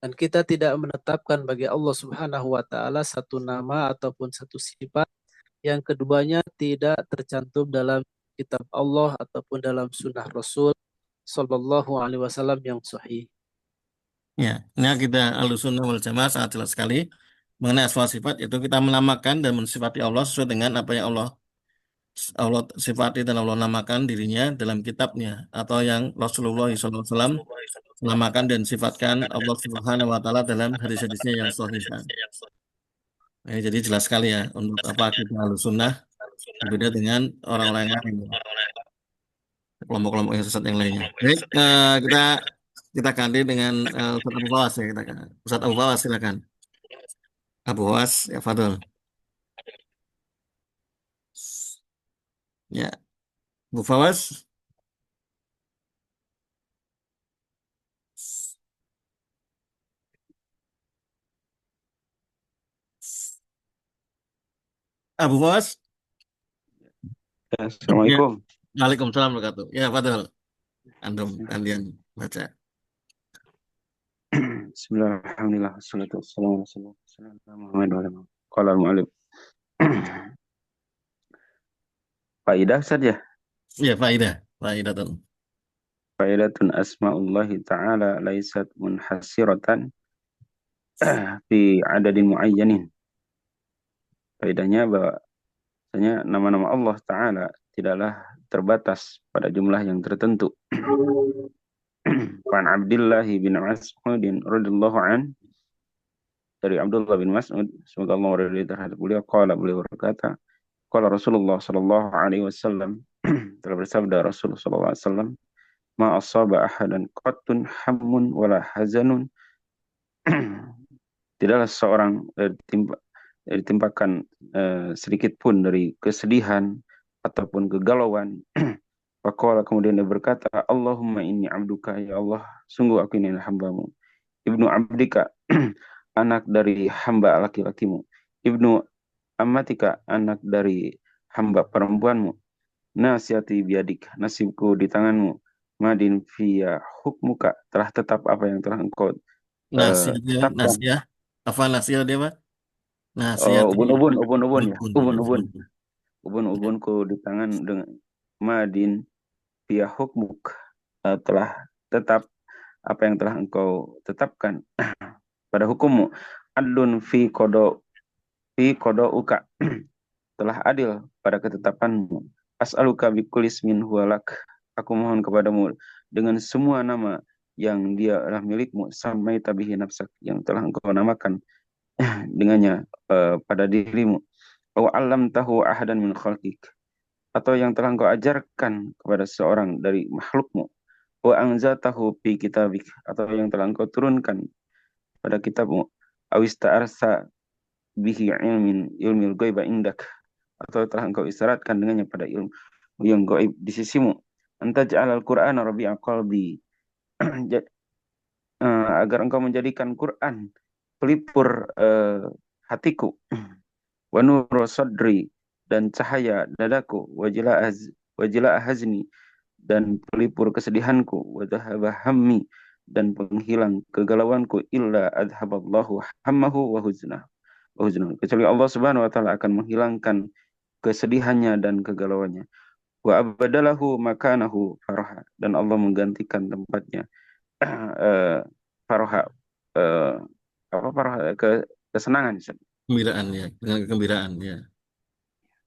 Dan kita tidak menetapkan bagi Allah Subhanahu wa taala satu nama ataupun satu sifat yang keduanya tidak tercantum dalam kitab Allah ataupun dalam sunnah Rasul sallallahu alaihi wasallam yang sahih. Ya, ini kita Ahlussunnah wal Jamaah sangat jelas sekali mengenai asma sifat itu kita menamakan dan mensifati Allah sesuai dengan apa yang Allah Allah sifati dan Allah namakan dirinya dalam kitabnya atau yang Rasulullah SAW namakan dan sifatkan Allah Subhanahu wa taala dalam hadis-hadisnya yang sahih. Jadi jelas sekali ya untuk apa kita Ahlussunnah berbeda dengan orang-orang yang lain, kelompok-kelompok yang sesat yang lainnya. Baik, kita ganti dengan Ustaz Abu Fawas ya kita kan. Ustaz Abu Fawas silakan. Abu Fawas ya Fadol. Ya. Bu Fawaz? Bu Fawaz? Ya. Assalamualaikum. Waalaikumsalam warahmatullahi wabarakatuh. Ya, Fadol. Antum, kalian baca. Bismillahirrahmanirrahim. Alhamdulillah. Wassalatu wassalamu ala Rasulillah Muhammad wa ala alihi. Qala al-mu'allif. Faidah saja. Ya, faidah. Faidah tuh. Faidatun asma'ullahi ta'ala laisat munhasiratan fi adadin muayyanin. Faidahnya bahwasanya nama-nama Allah Ta'ala tidaklah terbatas pada jumlah yang tertentu. Fan Abdullah bin Mas'udin radhiyallahu an, dari Abdullah bin Mas'ud, semoga Allah meridai terhadap beliau, beliau berkata, qala Rasulullah sallallahu alaihi wasallam, telah bersabda Rasulullah sallallahu alaihi wasallam, ma asaba ahadan qattun hammun wala hazanun, tidaklah seorang ditimpakan sedikit pun dari kesedihan ataupun kegalauan. Faqala, kemudian dia berkata, Allahumma inni abduka, ya Allah, sungguh aku ini hambamu. Ibnu abdika, anak dari hamba laki-lakimu. Ibnu amatika, anak dari hamba perempuanmu. Nasiyati biadik, nasibku di tanganmu. Madin fiya hukmuka, telah tetap apa yang telah engkau Nasihat dia, tetapkan. nasihat. Apa nasihat dia, Pak? Nasihat Ubun-ubun ya. rukun. Ubun-ubunku di tangan dengan madin fiya hukmuk, telah tetap apa yang telah engkau tetapkan pada hukummu. Adlun fi qada'uka, telah adil pada ketetapanmu. As'aluka bikulis min huwalak, aku mohon kepadamu dengan semua nama yang dia adalah milikmu, samai tabihi nafsak, yang telah engkau namakan dengannya pada dirimu. Wa alam tahu ahadan min khalqik, atau yang telah engkau ajarkan kepada seorang dari makhlukmu. Wa anzatahu fi kitabik, atau yang telah engkau turunkan pada kitabmu. Awista'arsa bihi ilmil ghaiba indak, atau telah engkau isyaratkan dengannya pada ilmu yang gaib di sisimu. Anta ja'alal Qur'ana rabi'a qalbi, agar engkau menjadikan Quran pelipur hatiku. Wa nuru sadri, dan cahaya dadaku. Wajila hazni, dan pelipur kesedihanku. Wa dhahaba hammi, dan penghilang kegalauanku. Illa adhaballahu hammahu wa huznahu. Kecuali Allah Subhanahu wa taala akan menghilangkan kesedihannya dan kegalauannya. Wa abadalahu makanahu faraha, dan Allah menggantikan tempatnya faraha, kesenangan, Kegembiraan ya, dengan kegembiraan ya.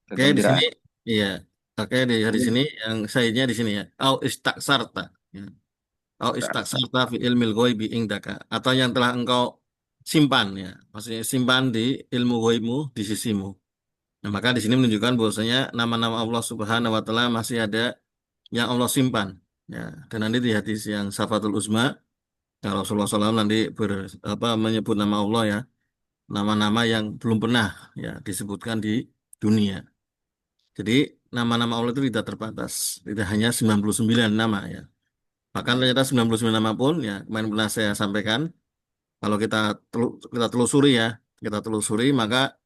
Oke, di sini kegembiraan. iya. Oke, di sini yang sayanya di sini ya. Au istaksarta. Ya. Au istaksarta fi ilmil ghaibi indaka, atau yang telah engkau simpan ya. Maksudnya simpan di ilmu ghaibmu di sisimu. Nah, maka di sini menunjukkan bahwasanya nama-nama Allah Subhanahu wa taala masih ada yang Allah simpan. Ya, dan nanti di hadis yang Syafatul Uzma, yang Rasulullah SAW nanti menyebut nama Allah ya, nama-nama yang belum pernah ya disebutkan di dunia. Jadi nama-nama Allah itu tidak terbatas, tidak hanya 99 nama ya. Bahkan ternyata 99 nama pun ya kemarin pernah saya sampaikan, kalau kita telusuri ya, kita telusuri maka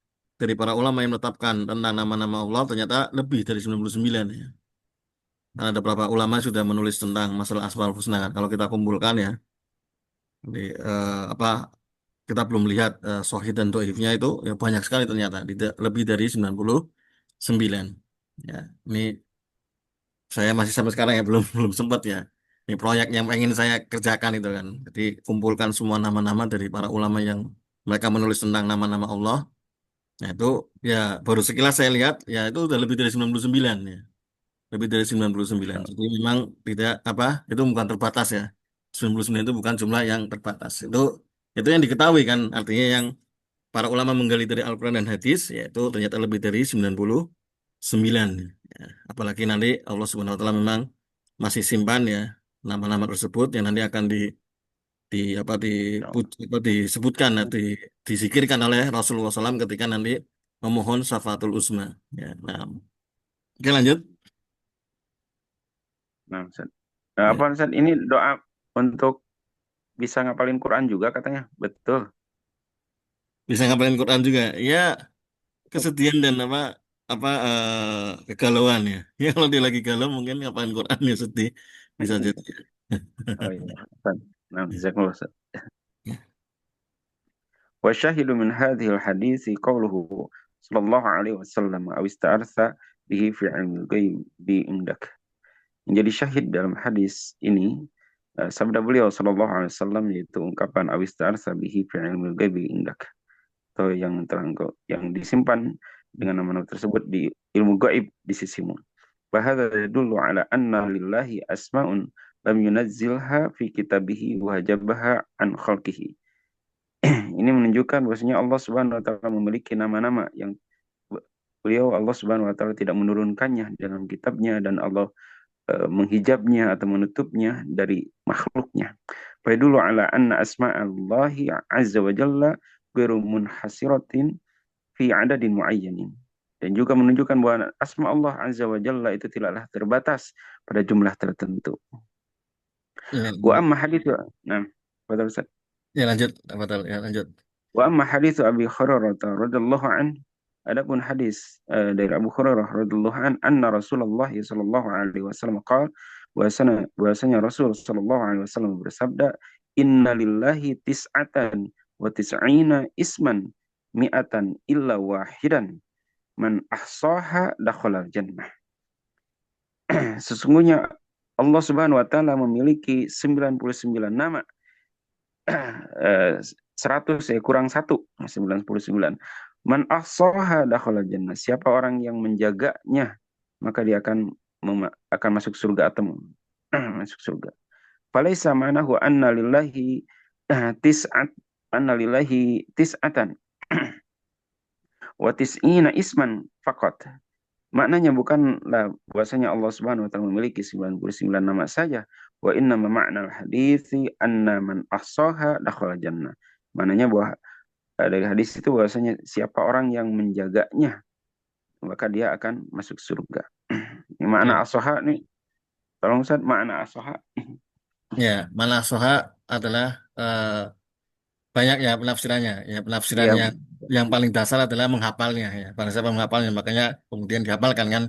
dari para ulama yang menetapkan tentang nama-nama Allah ternyata lebih dari 99 ya. Karena ada beberapa ulama sudah menulis tentang masalah Asmaul Husna kan. Kalau kita kumpulkan ya, di, apa kita belum lihat Sahih dan Dhaifnya itu ya banyak sekali ternyata, lebih dari 99. Ya, ini saya masih sampai sekarang ya belum belum sempat ya. Ini proyek yang ingin saya kerjakan itu kan. Jadi kumpulkan semua nama-nama dari para ulama yang mereka menulis tentang nama-nama Allah. Nah itu ya baru sekilas saya lihat ya itu udah lebih dari 99 ya. Lebih dari 99. Jadi memang tidak apa itu bukan terbatas ya. 99 itu bukan jumlah yang terbatas. Itu yang diketahui kan, artinya yang para ulama menggali dari Al-Quran dan hadis yaitu ternyata lebih dari 99. Ya, apalagi nanti Allah Subhanahu wa taala memang masih simpan ya nama-nama tersebut yang nanti akan di apa di disebutkan disikirkan oleh Rasulullah SAW ketika nanti memohon syafaatul uzma. Ya, nah, oke lanjut. Nah, Ustaz. Ya. Apa Ustaz ini doa untuk bisa ngapalin Quran juga katanya. Betul. Bisa ngapalin Quran juga. Ya, kesedihan dan apa kegalauan ya. Ya kalau dia lagi galau mungkin ngapalin Quran ya sedih. Bisa jadi. Oh iya. Ustaz. Nah, Ya. jazakumullah Ustaz. Ya. وشاهد من هذه الحديث قوله صلى الله عليه وسلم أو استعرث به في علم الغيب عندك. Menjadi syahid dalam hadis ini sabda beliau sallallahu alaihi wasallam yaitu ungkapan awista'arsa bihi fi ilmil ghaibi indak, atau yang telah engkau yang disimpan dengan nama-nama tersebut di ilmu gaib di sisimu. Bahada yadullu ala anna lillahi asma'un lam yunazzilha fi kitabihi wa hajabaha an khalqihi. Ini menunjukkan bahwasanya Allah Subhanahu wa taala memiliki nama-nama yang beliau Allah Subhanahu wa taala tidak menurunkannya dalam kitabnya, dan Allah menghijabnya atau menutupnya dari makhluknya. Fayadullu ala anna asma'allahi azza wa jalla ghairu munhasiratin fi adadin muayyanin. Dan juga menunjukkan bahwa asma Allah azza wa jalla itu tidaklah terbatas pada jumlah tertentu. Ya, Wa amma hadithu, nah, betul Ustaz. ya lanjut. Betul, ya lanjut. Wa amma hadithu Abi Hurairah radhiyallahu an, adapun hadis dari Abu Hurairah radhiyallahu an, anna Rasulullah sallallahu alaihi wasallam qala, bahwasanya Rasul sallallahu alaihi wasallam bersabda, inna lillahi tis'atan wa tis'ina isman mi'atan illa wahidan man ahsaha dakhala jannah. Sesungguhnya Allah Subhanahu wa taala memiliki 99 nama. 100 kurang 1, 99. Man ahsaha dakhala jannah. Siapa orang yang menjaganya, maka dia akan masuk surga atau masuk surga. Falaisa ma'nahu anna lillahi tis'atan wa tis'ina isman faqat. Maknanya bukanlah bahwasanya Allah Subhanahu wa taala memiliki 99 nama saja. Wa inna ma'nal hadithi anna man ahsaha dakhala jannah. Maknanya bahwa dari hadis itu bahwasanya siapa orang yang menjaganya, maka dia akan masuk surga. Ini Ya, makna asoha nih. Tolong Ustaz, makna asoha. ya, malah soha adalah banyak ya penafsirannya. Ya, penafsiran Iya. yang paling dasar adalah menghafalnya ya. Pada siapa menghafalnya, makanya kemudian dihafalkan kan.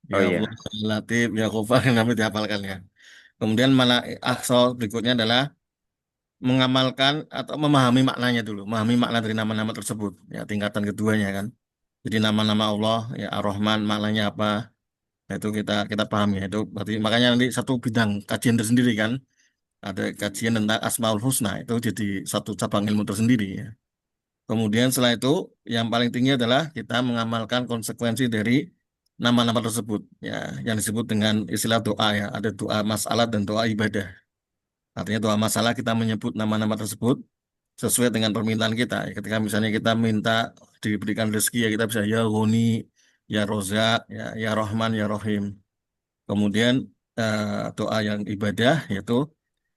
Ya Oh Allah, iya. ya Latif, ya Ghafar, namanya dihafalkan ya. Kemudian malah aksal berikutnya adalah mengamalkan atau memahami maknanya dulu, memahami makna dari nama-nama tersebut. Ya, tingkatan keduanya kan. Jadi nama-nama Allah, ya Ar-Rahman, maknanya apa? Nah, itu kita kita pahami ya. Itu berarti makanya nanti satu bidang kajian tersendiri kan. Ada kajian tentang Asmaul Husna, itu jadi satu cabang ilmu tersendiri ya. Kemudian setelah itu yang paling tinggi adalah kita mengamalkan konsekuensi dari nama-nama tersebut ya, yang disebut dengan istilah doa ya. Ada doa masalah dan doa ibadah. Artinya doa masalah kita menyebut nama-nama tersebut sesuai dengan permintaan kita. Ketika misalnya kita minta diberikan rezeki ya kita bisa ya Ghani, ya Rozak, ya Rahman, ya Rahim. Kemudian doa yang ibadah yaitu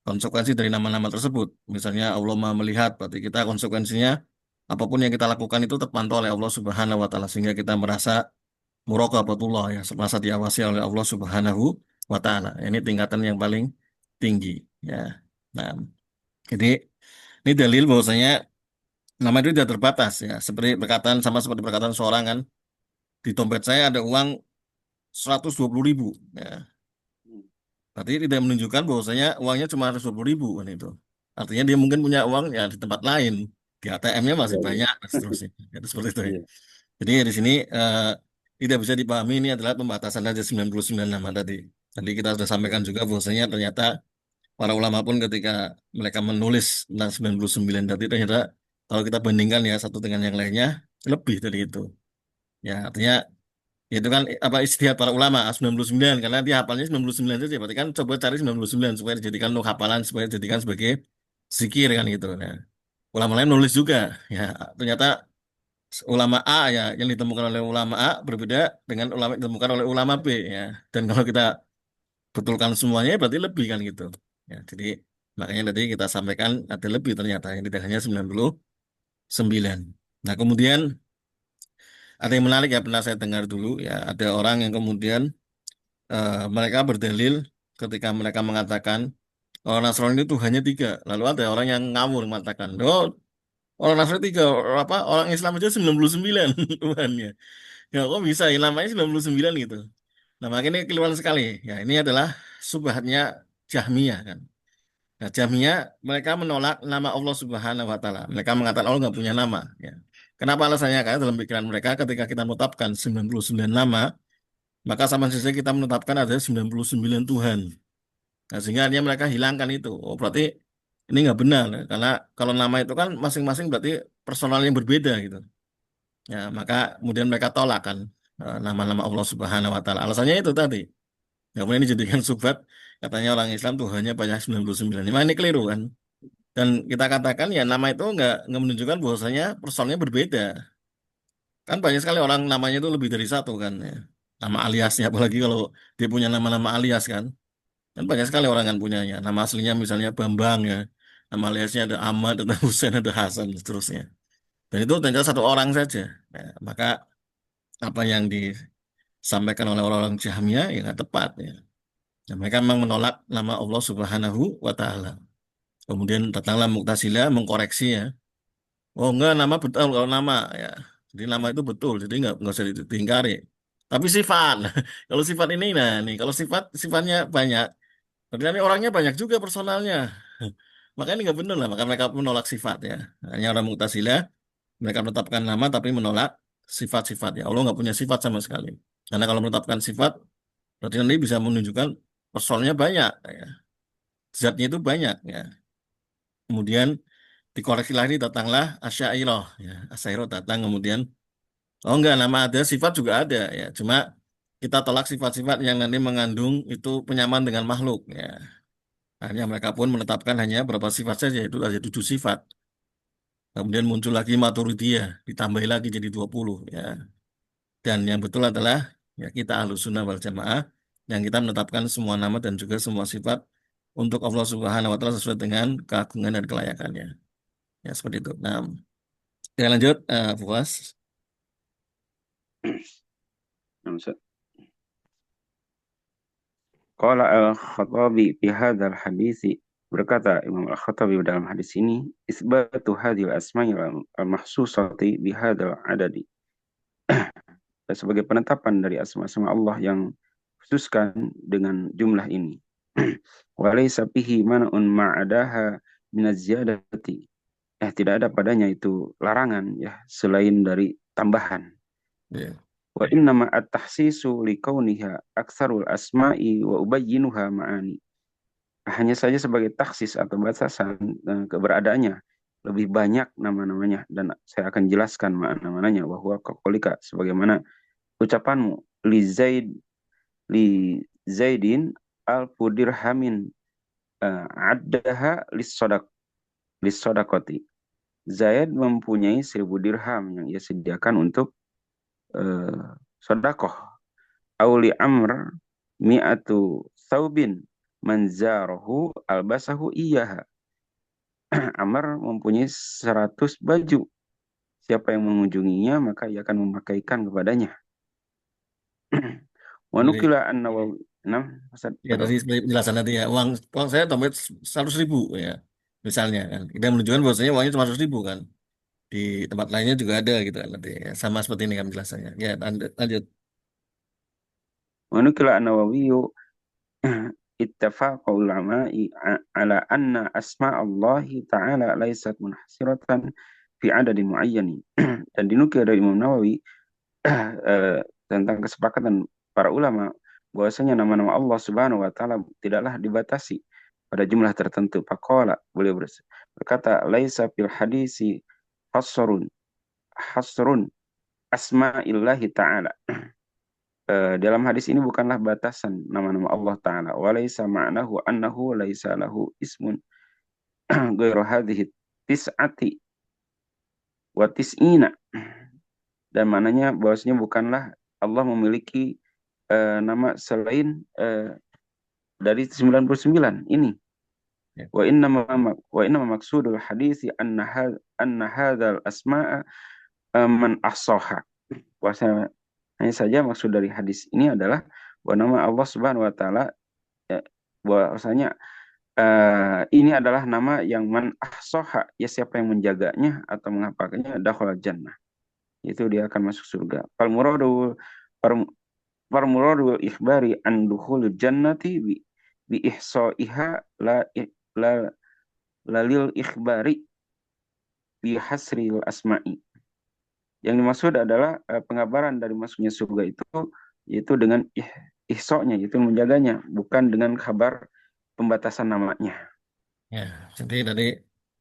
konsekuensi dari nama-nama tersebut. Misalnya Allah Maha melihat, berarti kita konsekuensinya apapun yang kita lakukan itu terpantau oleh Allah Subhanahu wa taala sehingga kita merasa muraqabatullah ya, merasa diawasi oleh Allah Subhanahu wa taala. Ini tingkatan yang paling tinggi ya. Nah, jadi ini dalil bahwasanya nama itu tidak terbatas ya. Seperti perkataan seorang kan, di dompet saya ada uang 120.000 ya. Berarti tidak menunjukkan bahwasanya uangnya cuma 120.000 kan itu. Artinya dia mungkin punya uang ya di tempat lain. Di ATM-nya masih Oh iya. banyak dan seterusnya. Itu seperti itu ya. Iya. Jadi di sini tidak bisa dipahami ini adalah pembatasan saja 99 nama tadi. Tadi kita sudah sampaikan juga bahwasanya ternyata para ulama pun ketika mereka menulis tentang 99 tadi ternyata kalau kita bandingkan ya satu dengan yang lainnya lebih dari itu. Ya artinya itu kan apa istihad para ulama 99 karena dia hafalnya 99 saja. Berarti kan coba cari 99 supaya dijadikan untuk hafalan supaya dijadikan sebagai zikir kan gitu. Nah, ulama lain nulis juga ya ternyata ulama A ya yang ditemukan oleh ulama A berbeda dengan ulama yang ditemukan oleh ulama B ya. Dan kalau kita betulkan semuanya berarti lebih kan gitu. Ya, jadi makanya tadi kita sampaikan ada lebih ternyata yang tidak hanya 99. Nah, kemudian ada yang menarik ya pernah saya dengar dulu ya ada orang yang kemudian mereka berdalil ketika mereka mengatakan orang Nasrani itu Tuhannya 3. Lalu ada orang yang ngawur mengatakan, oh orang Nasrani 3, apa orang Islam aja 99 Tuhannya. Ya kok bisa ya namanya 99 gitu. Nah makanya ini keliruan sekali. Ya ini adalah subhatnya Jahmiyah kan. Nah, Jahmiyah mereka menolak nama Allah Subhanahu wa taala. Mereka mengatakan Allah nggak punya nama, ya. Kenapa alasannya? Karena dalam pikiran mereka ketika kita menetapkan 99 nama, maka sama saja kita menetapkan ada 99 Tuhan. Nah, sehingga akhirnya mereka hilangkan itu. Oh, berarti ini nggak benar, karena kalau nama itu kan masing-masing berarti personal yang berbeda gitu. Ya, maka kemudian mereka tolak kan nama-nama Allah Subhanahu wa taala. Alasannya itu tadi. Nggak boleh dijadikan subhat, katanya orang Islam Tuhannya banyak 99. Memang ini keliru kan. Dan kita katakan ya nama itu nggak menunjukkan bahwasanya personalnya berbeda. Kan banyak sekali orang namanya itu lebih dari satu kan ya. Nama aliasnya apalagi kalau dia punya nama-nama alias kan. Kan banyak sekali orang kan punyanya. Nama aslinya misalnya Bambang ya. Nama aliasnya ada Ahmad, ada Husain, ada Hasan, dan seterusnya. Dan itu ternyata satu orang saja. Ya, maka apa yang disampaikan oleh orang-orang Jahmiyah ya nggak tepat ya. Dan mereka memang menolak nama Allah Subhanahu wa taala. Kemudian datanglah Mu'tazilah mengkoreksi ya. Oh enggak, nama betul kalau nama ya. Jadi nama itu betul, jadi nggak usah diingkari. Tapi sifat, kalau sifat ini, nah nih kalau sifatnya banyak, berarti nanti orangnya banyak juga personalnya. Makanya ini nggak benar lah, maka mereka menolak sifat ya. Hanya orang Mu'tazilah, mereka menetapkan nama tapi menolak sifat-sifat ya. Allah nggak punya sifat sama sekali. Karena kalau menetapkan sifat, berarti nanti bisa menunjukkan personalnya banyak ya. Zatnya itu banyak ya. Kemudian dikoreksi lagi datanglah Asy'ariyah ya. Asy'ariyah datang kemudian oh enggak nama ada sifat juga ada ya. Cuma kita tolak sifat-sifat yang nanti mengandung itu penyamaan dengan makhluk ya. Akhirnya mereka pun menetapkan hanya berapa sifat saja itu ada 7 sifat. Kemudian muncul lagi Maturidiyah ditambah lagi jadi 20 ya. Dan yang betul adalah ya kita Ahlussunnah wal Jamaah yang kita menetapkan semua nama dan juga semua sifat untuk Allah Subhanahu wa taala sesuai dengan keagungan dan kelayakannya. Ya seperti itu. Nah, kita lanjut Fuas. Nah, Ustaz. Qala al-Khattabi fi hadzal hadisi, berkata Imam al-Khattabi dalam hadis ini, isbatu hadhil asma'i al-mahsusati bi hadzal adadi. Sebagai penetapan dari asma-asma Allah yang khususkan dengan jumlah ini. Walaysa fihi man'un ma'adaha minaz ziyadati. Tidak ada padanya itu larangan ya selain dari tambahan. Ya. Wa innama at-tahsisu likauniha aktsarul asma'i wa ubayyinuha ma'ani. Hanya saja sebagai taksis atau batasan keberadaannya lebih banyak nama-namanya dan saya akan jelaskan makna-maknanya bahwa qaulika sebagaimana ucapanmu li Zaidin alfu dirhamin addaha lis-sadaqati. Zaid mempunyai 1000 dirham yang ia sediakan untuk sodakoh. Auli Amr mi'atu saubin manzarahu albasahu iyaha. Amr mempunyai 100 baju. Siapa yang mengunjunginya maka ia akan memakaikan kepadanya. Wa Jadi, nukila an-Nawawi. Nah, Ustaz, ya tadi penjelasan tadi ya uang saya tambah 100.000 ya misalnya kan kita menunjukkan bahwasanya uangnya cuma 100.000 kan di tempat lainnya juga ada gitu kan nanti ya. Sama seperti ini kan penjelasannya ya lanjut. Wa nukila an-Nawawi ittafaqa ulama'i ala anna asma Allah ta'ala laysat munhasiratan fi adadin muayyanin. Dan dinukil dari Imam Nawawi tentang kesepakatan para ulama bahwasanya nama-nama Allah Subhanahu wa taala tidaklah dibatasi pada jumlah tertentu. Faqala, beliau berkata, laisa fil hadisi hasrun asma'illahi ta'ala. Dalam hadis ini bukanlah batasan nama-nama Allah Ta'ala. Walaysa ma'nahu annahu laysa lahu ismun ghairu hadhihi tis'ati wa tis'ina. Dan maknanya bahwasanya bukanlah Allah memiliki nama selain dari 99 ini. Ya. Wa inna maksudul hadisi anna hadzal asma'a man ahsaha. Hanya saja maksud dari hadis ini adalah bahwa nama Allah Subhanahu wa taala bahwasanya ini adalah nama yang man ahsoha, ya siapa yang menjaganya atau menghafalkannya dakhala jannah, itu dia akan masuk surga. Fal muradu ikhbari an dukhul jannati bi ihsaiha la lalil ikhbari bi hasril asma'i. Yang dimaksud adalah pengabaran dari masuknya surga itu yaitu dengan ihsoknya, yaitu menjaganya, bukan dengan kabar pembatasan namanya. Ya, jadi tadi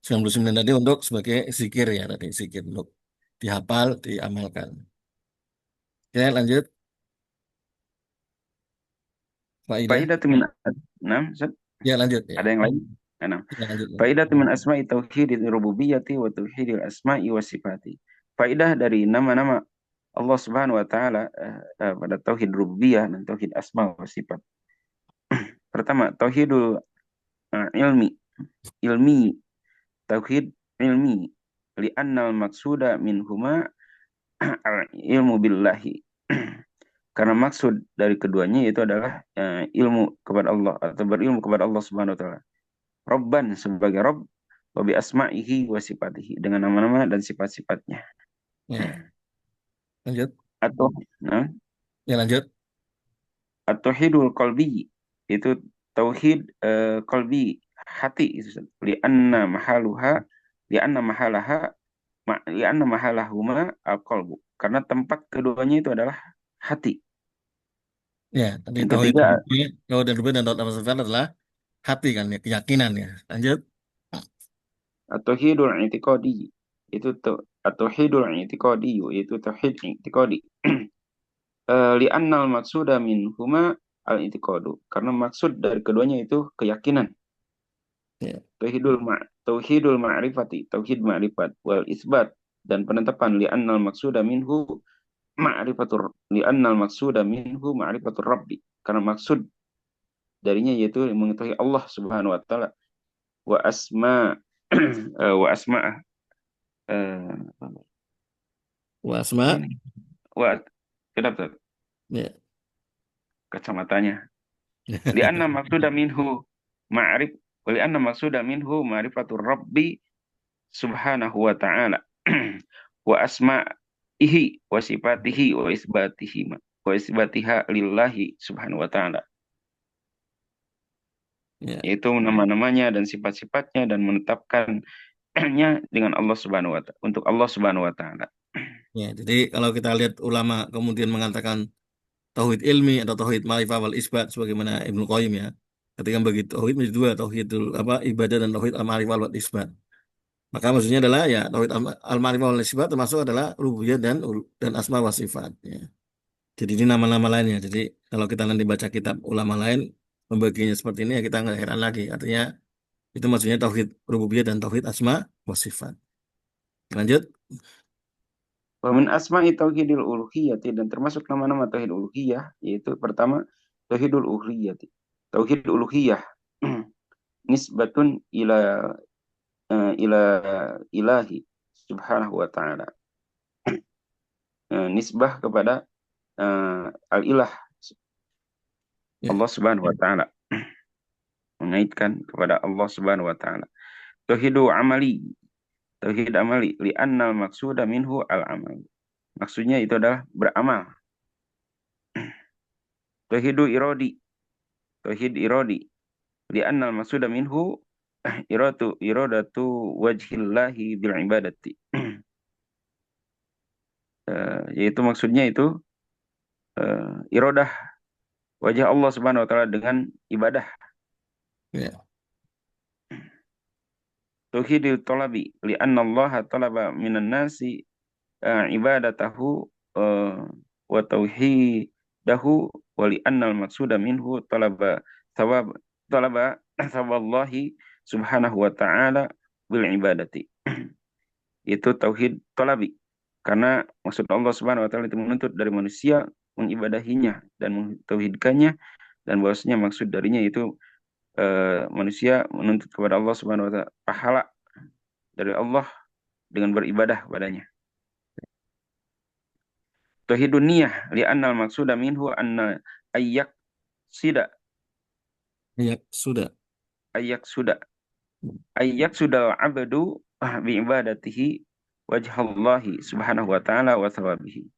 99 tadi untuk sebagai zikir ya, tadi zikir untuk dihafal, diamalkan. Oke, lanjut. Faidah. Faidatu min Ustaz? Ya, lanjut ya. Ada yang lain? Enam. Ya, lanjut. Faidatu min asma'i tauhidil rububiyyati wa tauhidil asma'i wa sifati. Faidah dari nama-nama Allah Subhanahu wa taala pada tauhid rububiyah dan tauhid asma wa sifat. Pertama, tauhidul ilmi, tauhid ilmi, li'annal maksuda minhuma ilmu billahi. Karena maksud dari keduanya itu adalah ilmu kepada Allah atau berilmu kepada Allah Subhanahu wa taala. Robban sebagai Rob, wa bi asma'ihi wa sifatihi, dengan nama-nama dan sifat-sifatnya. Ya, lanjut. Atau nah, Ya, lanjut. at-tauhidul qalbi, itu tauhid qalbi, hati itu. Li'anna mahalaha li'anna mahalahuma al-qalbu. Karena tempat keduanya itu adalah hati. Ya, tadi Yang tauhid ketiga, rububiyah, dan tauhid asma adalah hati kan ya, keyakinan ya. Lanjut. at-tauhidul i'tiqadi, itu at-tauhidul i'tiqadi, itu tauhid i'tiqadi. Li'annal maksuda minhuma al-i'tiqadu. Karena maksud dari keduanya itu keyakinan. Ya, Tauhidul ma'rifati, tauhid ma'rifat, wal isbat, dan penetapan li'annal maksuda minhu ma'rifatur rabbi. Karena maksud darinya yaitu mengetahui Allah Subhanahu wa taala, wa asma wa asma wasma. ini wa kenapa Ya. kacamatanya, li'anna maksuda minhu ma'rif li'anna maksuda minhu ma'rifatur rabbi subhanahu wa ta'ala wa asma'ihi wa sifatihi wa isbatiha lillahi subhanahu wa ta'ala, Ya. yaitu nama-namanya dan sifat-sifatnya dan menetapkannya dengan Allah Subhanahu wa ta'ala, untuk Allah Subhanahu wa ta'ala. Ya, jadi kalau kita lihat ulama kemudian mengatakan tauhid ilmi atau tauhid ma'rifah wal isbat sebagaimana Ibnu Qayyim ya. Ketika bagi tauhid menjadi dua, tauhidul ibadah dan tauhid al-ma'rifah wal isbat. Maka maksudnya adalah ya tauhid al-ma'rifah wal isbat termasuk adalah rububiyah dan asma wa sifat ya. Jadi ini nama-nama lainnya. Jadi kalau kita nanti baca kitab ulama lain membaginya seperti ini ya kita nggak heran lagi. Artinya itu maksudnya tauhid rububiyah dan tauhid asma wa sifat. Lanjut. Wa min asma'i tauhidil uluhiyati, dan termasuk nama-nama tauhid uluhiyah yaitu pertama tauhidul uluhiyati, tauhid uluhiyah nisbatun ila ilahi subhanahu wa ta'ala, nisbah kepada al-ilah Ya. Allah Subhanahu wa ta'ala, mengaitkan kepada Allah Subhanahu wa ta'ala. Tauhidu amali, tauhid amali, li'annal maksuda minhu al-amal. Maksudnya itu adalah beramal. Tauhidu iradi, tauhid iradi, li'annal maksuda minhu iradatu wajhillahi bil ibadati. Yaitu maksudnya itu iradah wajah Allah Subhanahu wa ta'ala dengan ibadah. Ya. Tauhidil talabi, li'anna Allah talaba minan nasi ibadatahu wa tauhidahu wa li'annal maksuda minhu talaba thawaballahi subhanahu wa ta'ala bil ibadati. Itu tauhid talabi, karena maksud Allah Subhanahu wa ta'ala itu menuntut dari manusia mengibadahinya dan mentauhidkannya, dan bahwasanya maksud darinya itu manusia menuntut kepada Allah Subhanahu wa ta'ala pahala dari Allah dengan beribadah padanya. Tauhidun niyah, li'annal maksuda minhu anna ayyak sida Ya, sudah. Ayak sudah. Ayak sudah abdu bi ibadatihi wajhallahi subhanahu wa ta'ala wa thawabihi.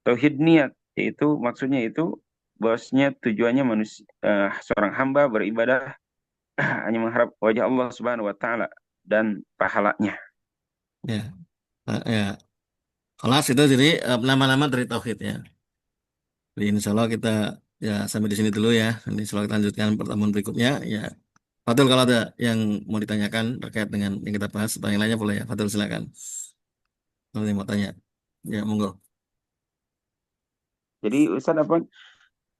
Tauhid niat yaitu maksudnya itu bahwasanya tujuannya manusia seorang hamba beribadah hanya mengharap wajah Allah Subhanahu wa taala dan pahalanya. Ya, ya. Kelas itu jadi nama-nama dari tauhid ya. Jadi insya Allah kita ya sampai di sini dulu ya. Nanti insya Allah kita lanjutkan pertemuan berikutnya. Ya, Fadil kalau ada yang mau ditanyakan terkait dengan yang kita bahas, atau yang lainnya boleh ya. Fadil silakan. Kalau yang mau tanya, ya monggo. Jadi Ustaz apa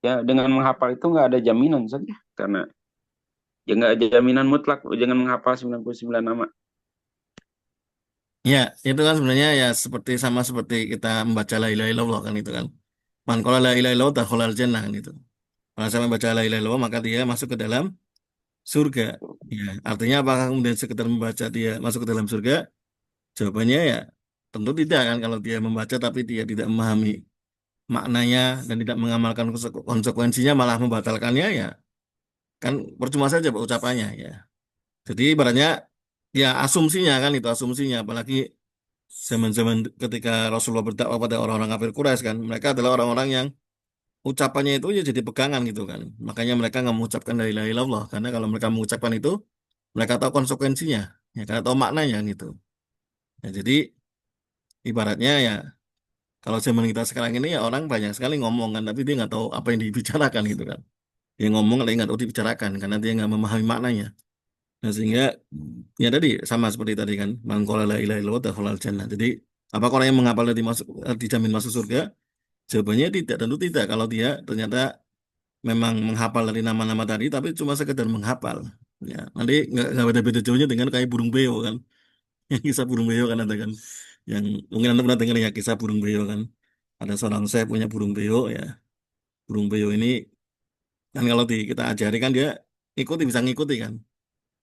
ya dengan menghafal itu nggak ada jaminan saja karena ya nggak ada jaminan mutlak jangan menghafal 99 nama. Ya, itu kan sebenarnya ya seperti sama seperti kita membaca la ilaha illallah kan itu kan. Man qala la ilaha illallah dakhalal jannah kan itu. Kalau saya membaca la ilaha illallah maka dia masuk ke dalam surga. Ya, artinya apakah kemudian sekedar membaca dia masuk ke dalam surga? Jawabannya ya tentu tidak kan kalau dia membaca tapi dia tidak memahami maknanya dan tidak mengamalkan konsekuensinya malah membatalkannya ya kan percuma saja ucapannya ya. Jadi ibaratnya ya asumsinya kan itu asumsinya apalagi zaman-zaman ketika Rasulullah berdakwah pada orang-orang kafir Quraisy kan mereka adalah orang-orang yang ucapannya itu ya jadi pegangan gitu kan. Makanya mereka nggak mengucapkan la ilaha illallah karena kalau mereka mengucapkan itu mereka tahu konsekuensinya ya karena tahu maknanya gitu. Ya, jadi ibaratnya ya kalau zaman kita sekarang ini ya orang banyak sekali ngomong kan, tapi dia nggak tahu apa yang dibicarakan gitu kan. Dia ngomong tapi nggak tahu dibicarakan karena dia nggak memahami maknanya. Nah sehingga ya tadi sama seperti tadi kan, man qala la ilaha illallah dakhalal jannah. Jadi apakah orang yang menghafal nanti masuk dijamin masuk surga? Jawabannya tidak, tentu tidak. Kalau dia ternyata memang menghafal dari nama-nama tadi, tapi cuma sekedar menghafal. Ya, nanti nggak beda-beda jauhnya dengan kayak burung beo kan. Yang kisah burung beo kan ada kan. Yang mungkin anda pernah dengar ya kisah burung beo kan. Ada seorang saya punya burung beo ya. Burung beo ini kan kalau kita ajari kan dia ikuti bisa ngikuti kan.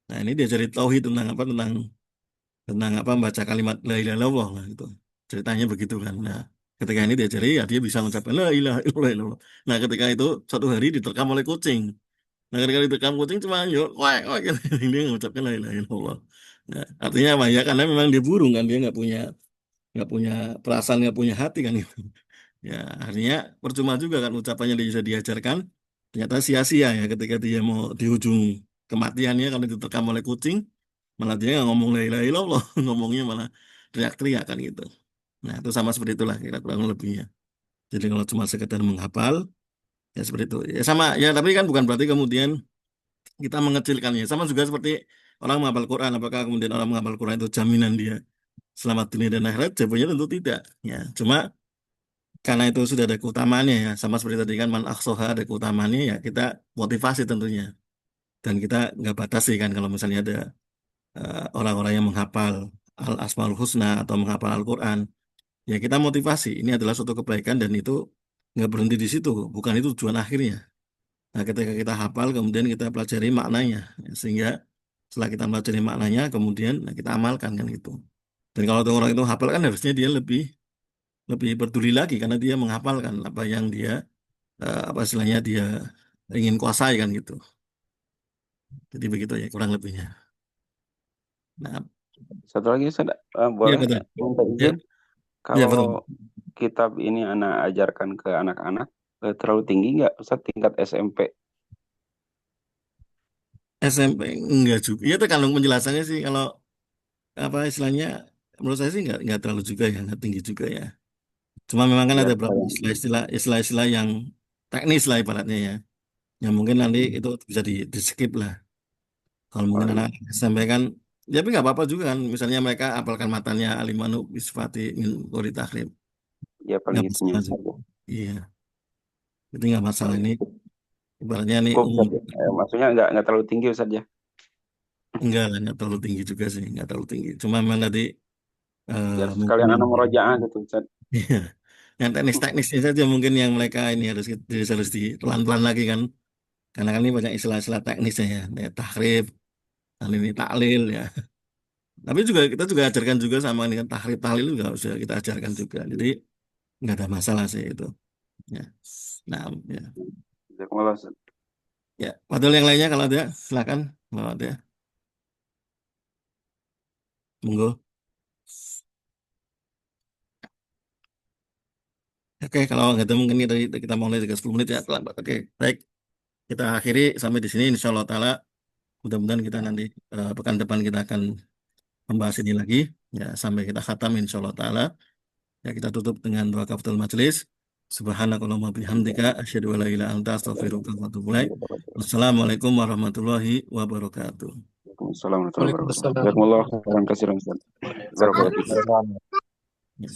Nah ini dia jadi tauhid tentang apa tentang apa membaca kalimat la ilaha illallah lah gitu. Ceritanya begitu kan. Nah ketika ini diajari ya dia bisa mengucapkan la ilaha illallah. Nah ketika itu suatu hari diterkam oleh kucing. Nah ketika diterkam kucing cuma yuk wah gitu. Dia mengucapkan la ilaha illallah. Nah, artinya apa ya karena memang dia burung kan dia nggak punya perasaan nggak punya hati kan gitu. Ya, artinya percuma juga kan ucapannya dia bisa diajarkan, ternyata sia-sia ya ketika dia mau di ujung kematiannya kalau diterkam oleh kucing, malah dia nggak ngomong la ilaha illallah, ngomongnya malah teriak-teriak kan gitu. Nah, itu sama seperti itulah kira kurang lebihnya. Jadi kalau cuma sekedar menghafal, ya seperti itu. Ya sama, ya tapi kan bukan berarti kemudian kita mengecilkannya. Sama juga seperti orang menghafal Quran, apakah kemudian orang menghafal Quran itu jaminan dia selamat dunia dan akhirat? Jawabannya tentu tidak. Ya, cuma karena itu sudah ada keutamaannya ya sama seperti tadi kan man aksoha ada keutamaannya ya kita motivasi tentunya dan kita nggak batasi kan kalau misalnya ada orang-orang yang menghafal al asmaul husna atau menghafal Al-Quran ya kita motivasi ini adalah suatu kebaikan dan itu nggak berhenti di situ bukan itu tujuan akhirnya. Nah ketika kita hafal kemudian kita pelajari maknanya ya, sehingga setelah kita pelajari maknanya kemudian nah, kita amalkan kan gitu dan kalau orang itu hafal kan harusnya dia lebih lebih peduli lagi karena dia menghafalkan apa yang dia apa istilahnya dia ingin kuasai kan gitu. Jadi begitu ya kurang lebihnya. Nah, Satu lagi Ustaz, ya boleh betul. minta Ya, izin ya kalau betul. kitab ini anak ajarkan ke anak-anak terlalu tinggi nggak Ustaz tingkat SMP? SMP enggak juga. Ya tergantung penjelasannya sih kalau apa istilahnya menurut saya sih enggak terlalu juga ya, enggak tinggi juga ya. Cuma memang kan Biar ada saya beberapa istilah-istilah yang teknis lah ibaratnya ya. Yang mungkin nanti itu bisa di skip lah. Kalau oh, mungkin anak iya. SMP kan ya tapi nggak apa-apa juga kan. Misalnya mereka apalkan matanya alimanu bisfati min qori tahrib. Ya paling Nggak itunya masalah juga. saja. Iya, itu nggak masalah Oh, ini. Ibaratnya nih cukup umum. Ustaz. Maksudnya nggak terlalu tinggi Ustaz ya. Enggak lah, enggak terlalu tinggi juga sih, enggak terlalu tinggi. Cuma memang tadi Biar mungkin sekalian yang anak murojaah gitu Ustaz. iya, yang teknis-teknisnya saja mungkin yang mereka ini harus di pelan-pelan lagi kan. Karena kan ini banyak istilah-istilah teknisnya ya, ya tahrif, dan ini taklil ya. Tapi juga kita juga ajarkan juga sama dengan tahrif tahlil juga sudah kita ajarkan juga. Jadi enggak ada masalah sih itu. Ya. Nah, ya. Jazakumullah Ustaz. Ya, padahal yang lainnya kalau ada, silakan. Kalau ada, monggo. Oke, kalau nggak ada mungkin kita mulai dari 10 menit ya, terlambat. Oke, baik. Kita akhiri sampai di sini, insya Allah Ta'ala. Mudah-mudahan kita nanti pekan depan kita akan membahas ini lagi. Ya, sampai kita khatam insya Allah Ta'ala. Ya, kita tutup dengan doa kafatul majelis. Subhanakallahumma bihamdika asyhadu an la ilaha illa anta astaghfiruka wa atubu ilaik. Wassalamualaikum warahmatullahi wabarakatuh. Waalaikumsalam warahmatullahi wabarakatuh. Waalaikumsalam. Jazakumullah khairan katsiran. Ustaz. Barakallahu fikum. Sama-sama. Ya.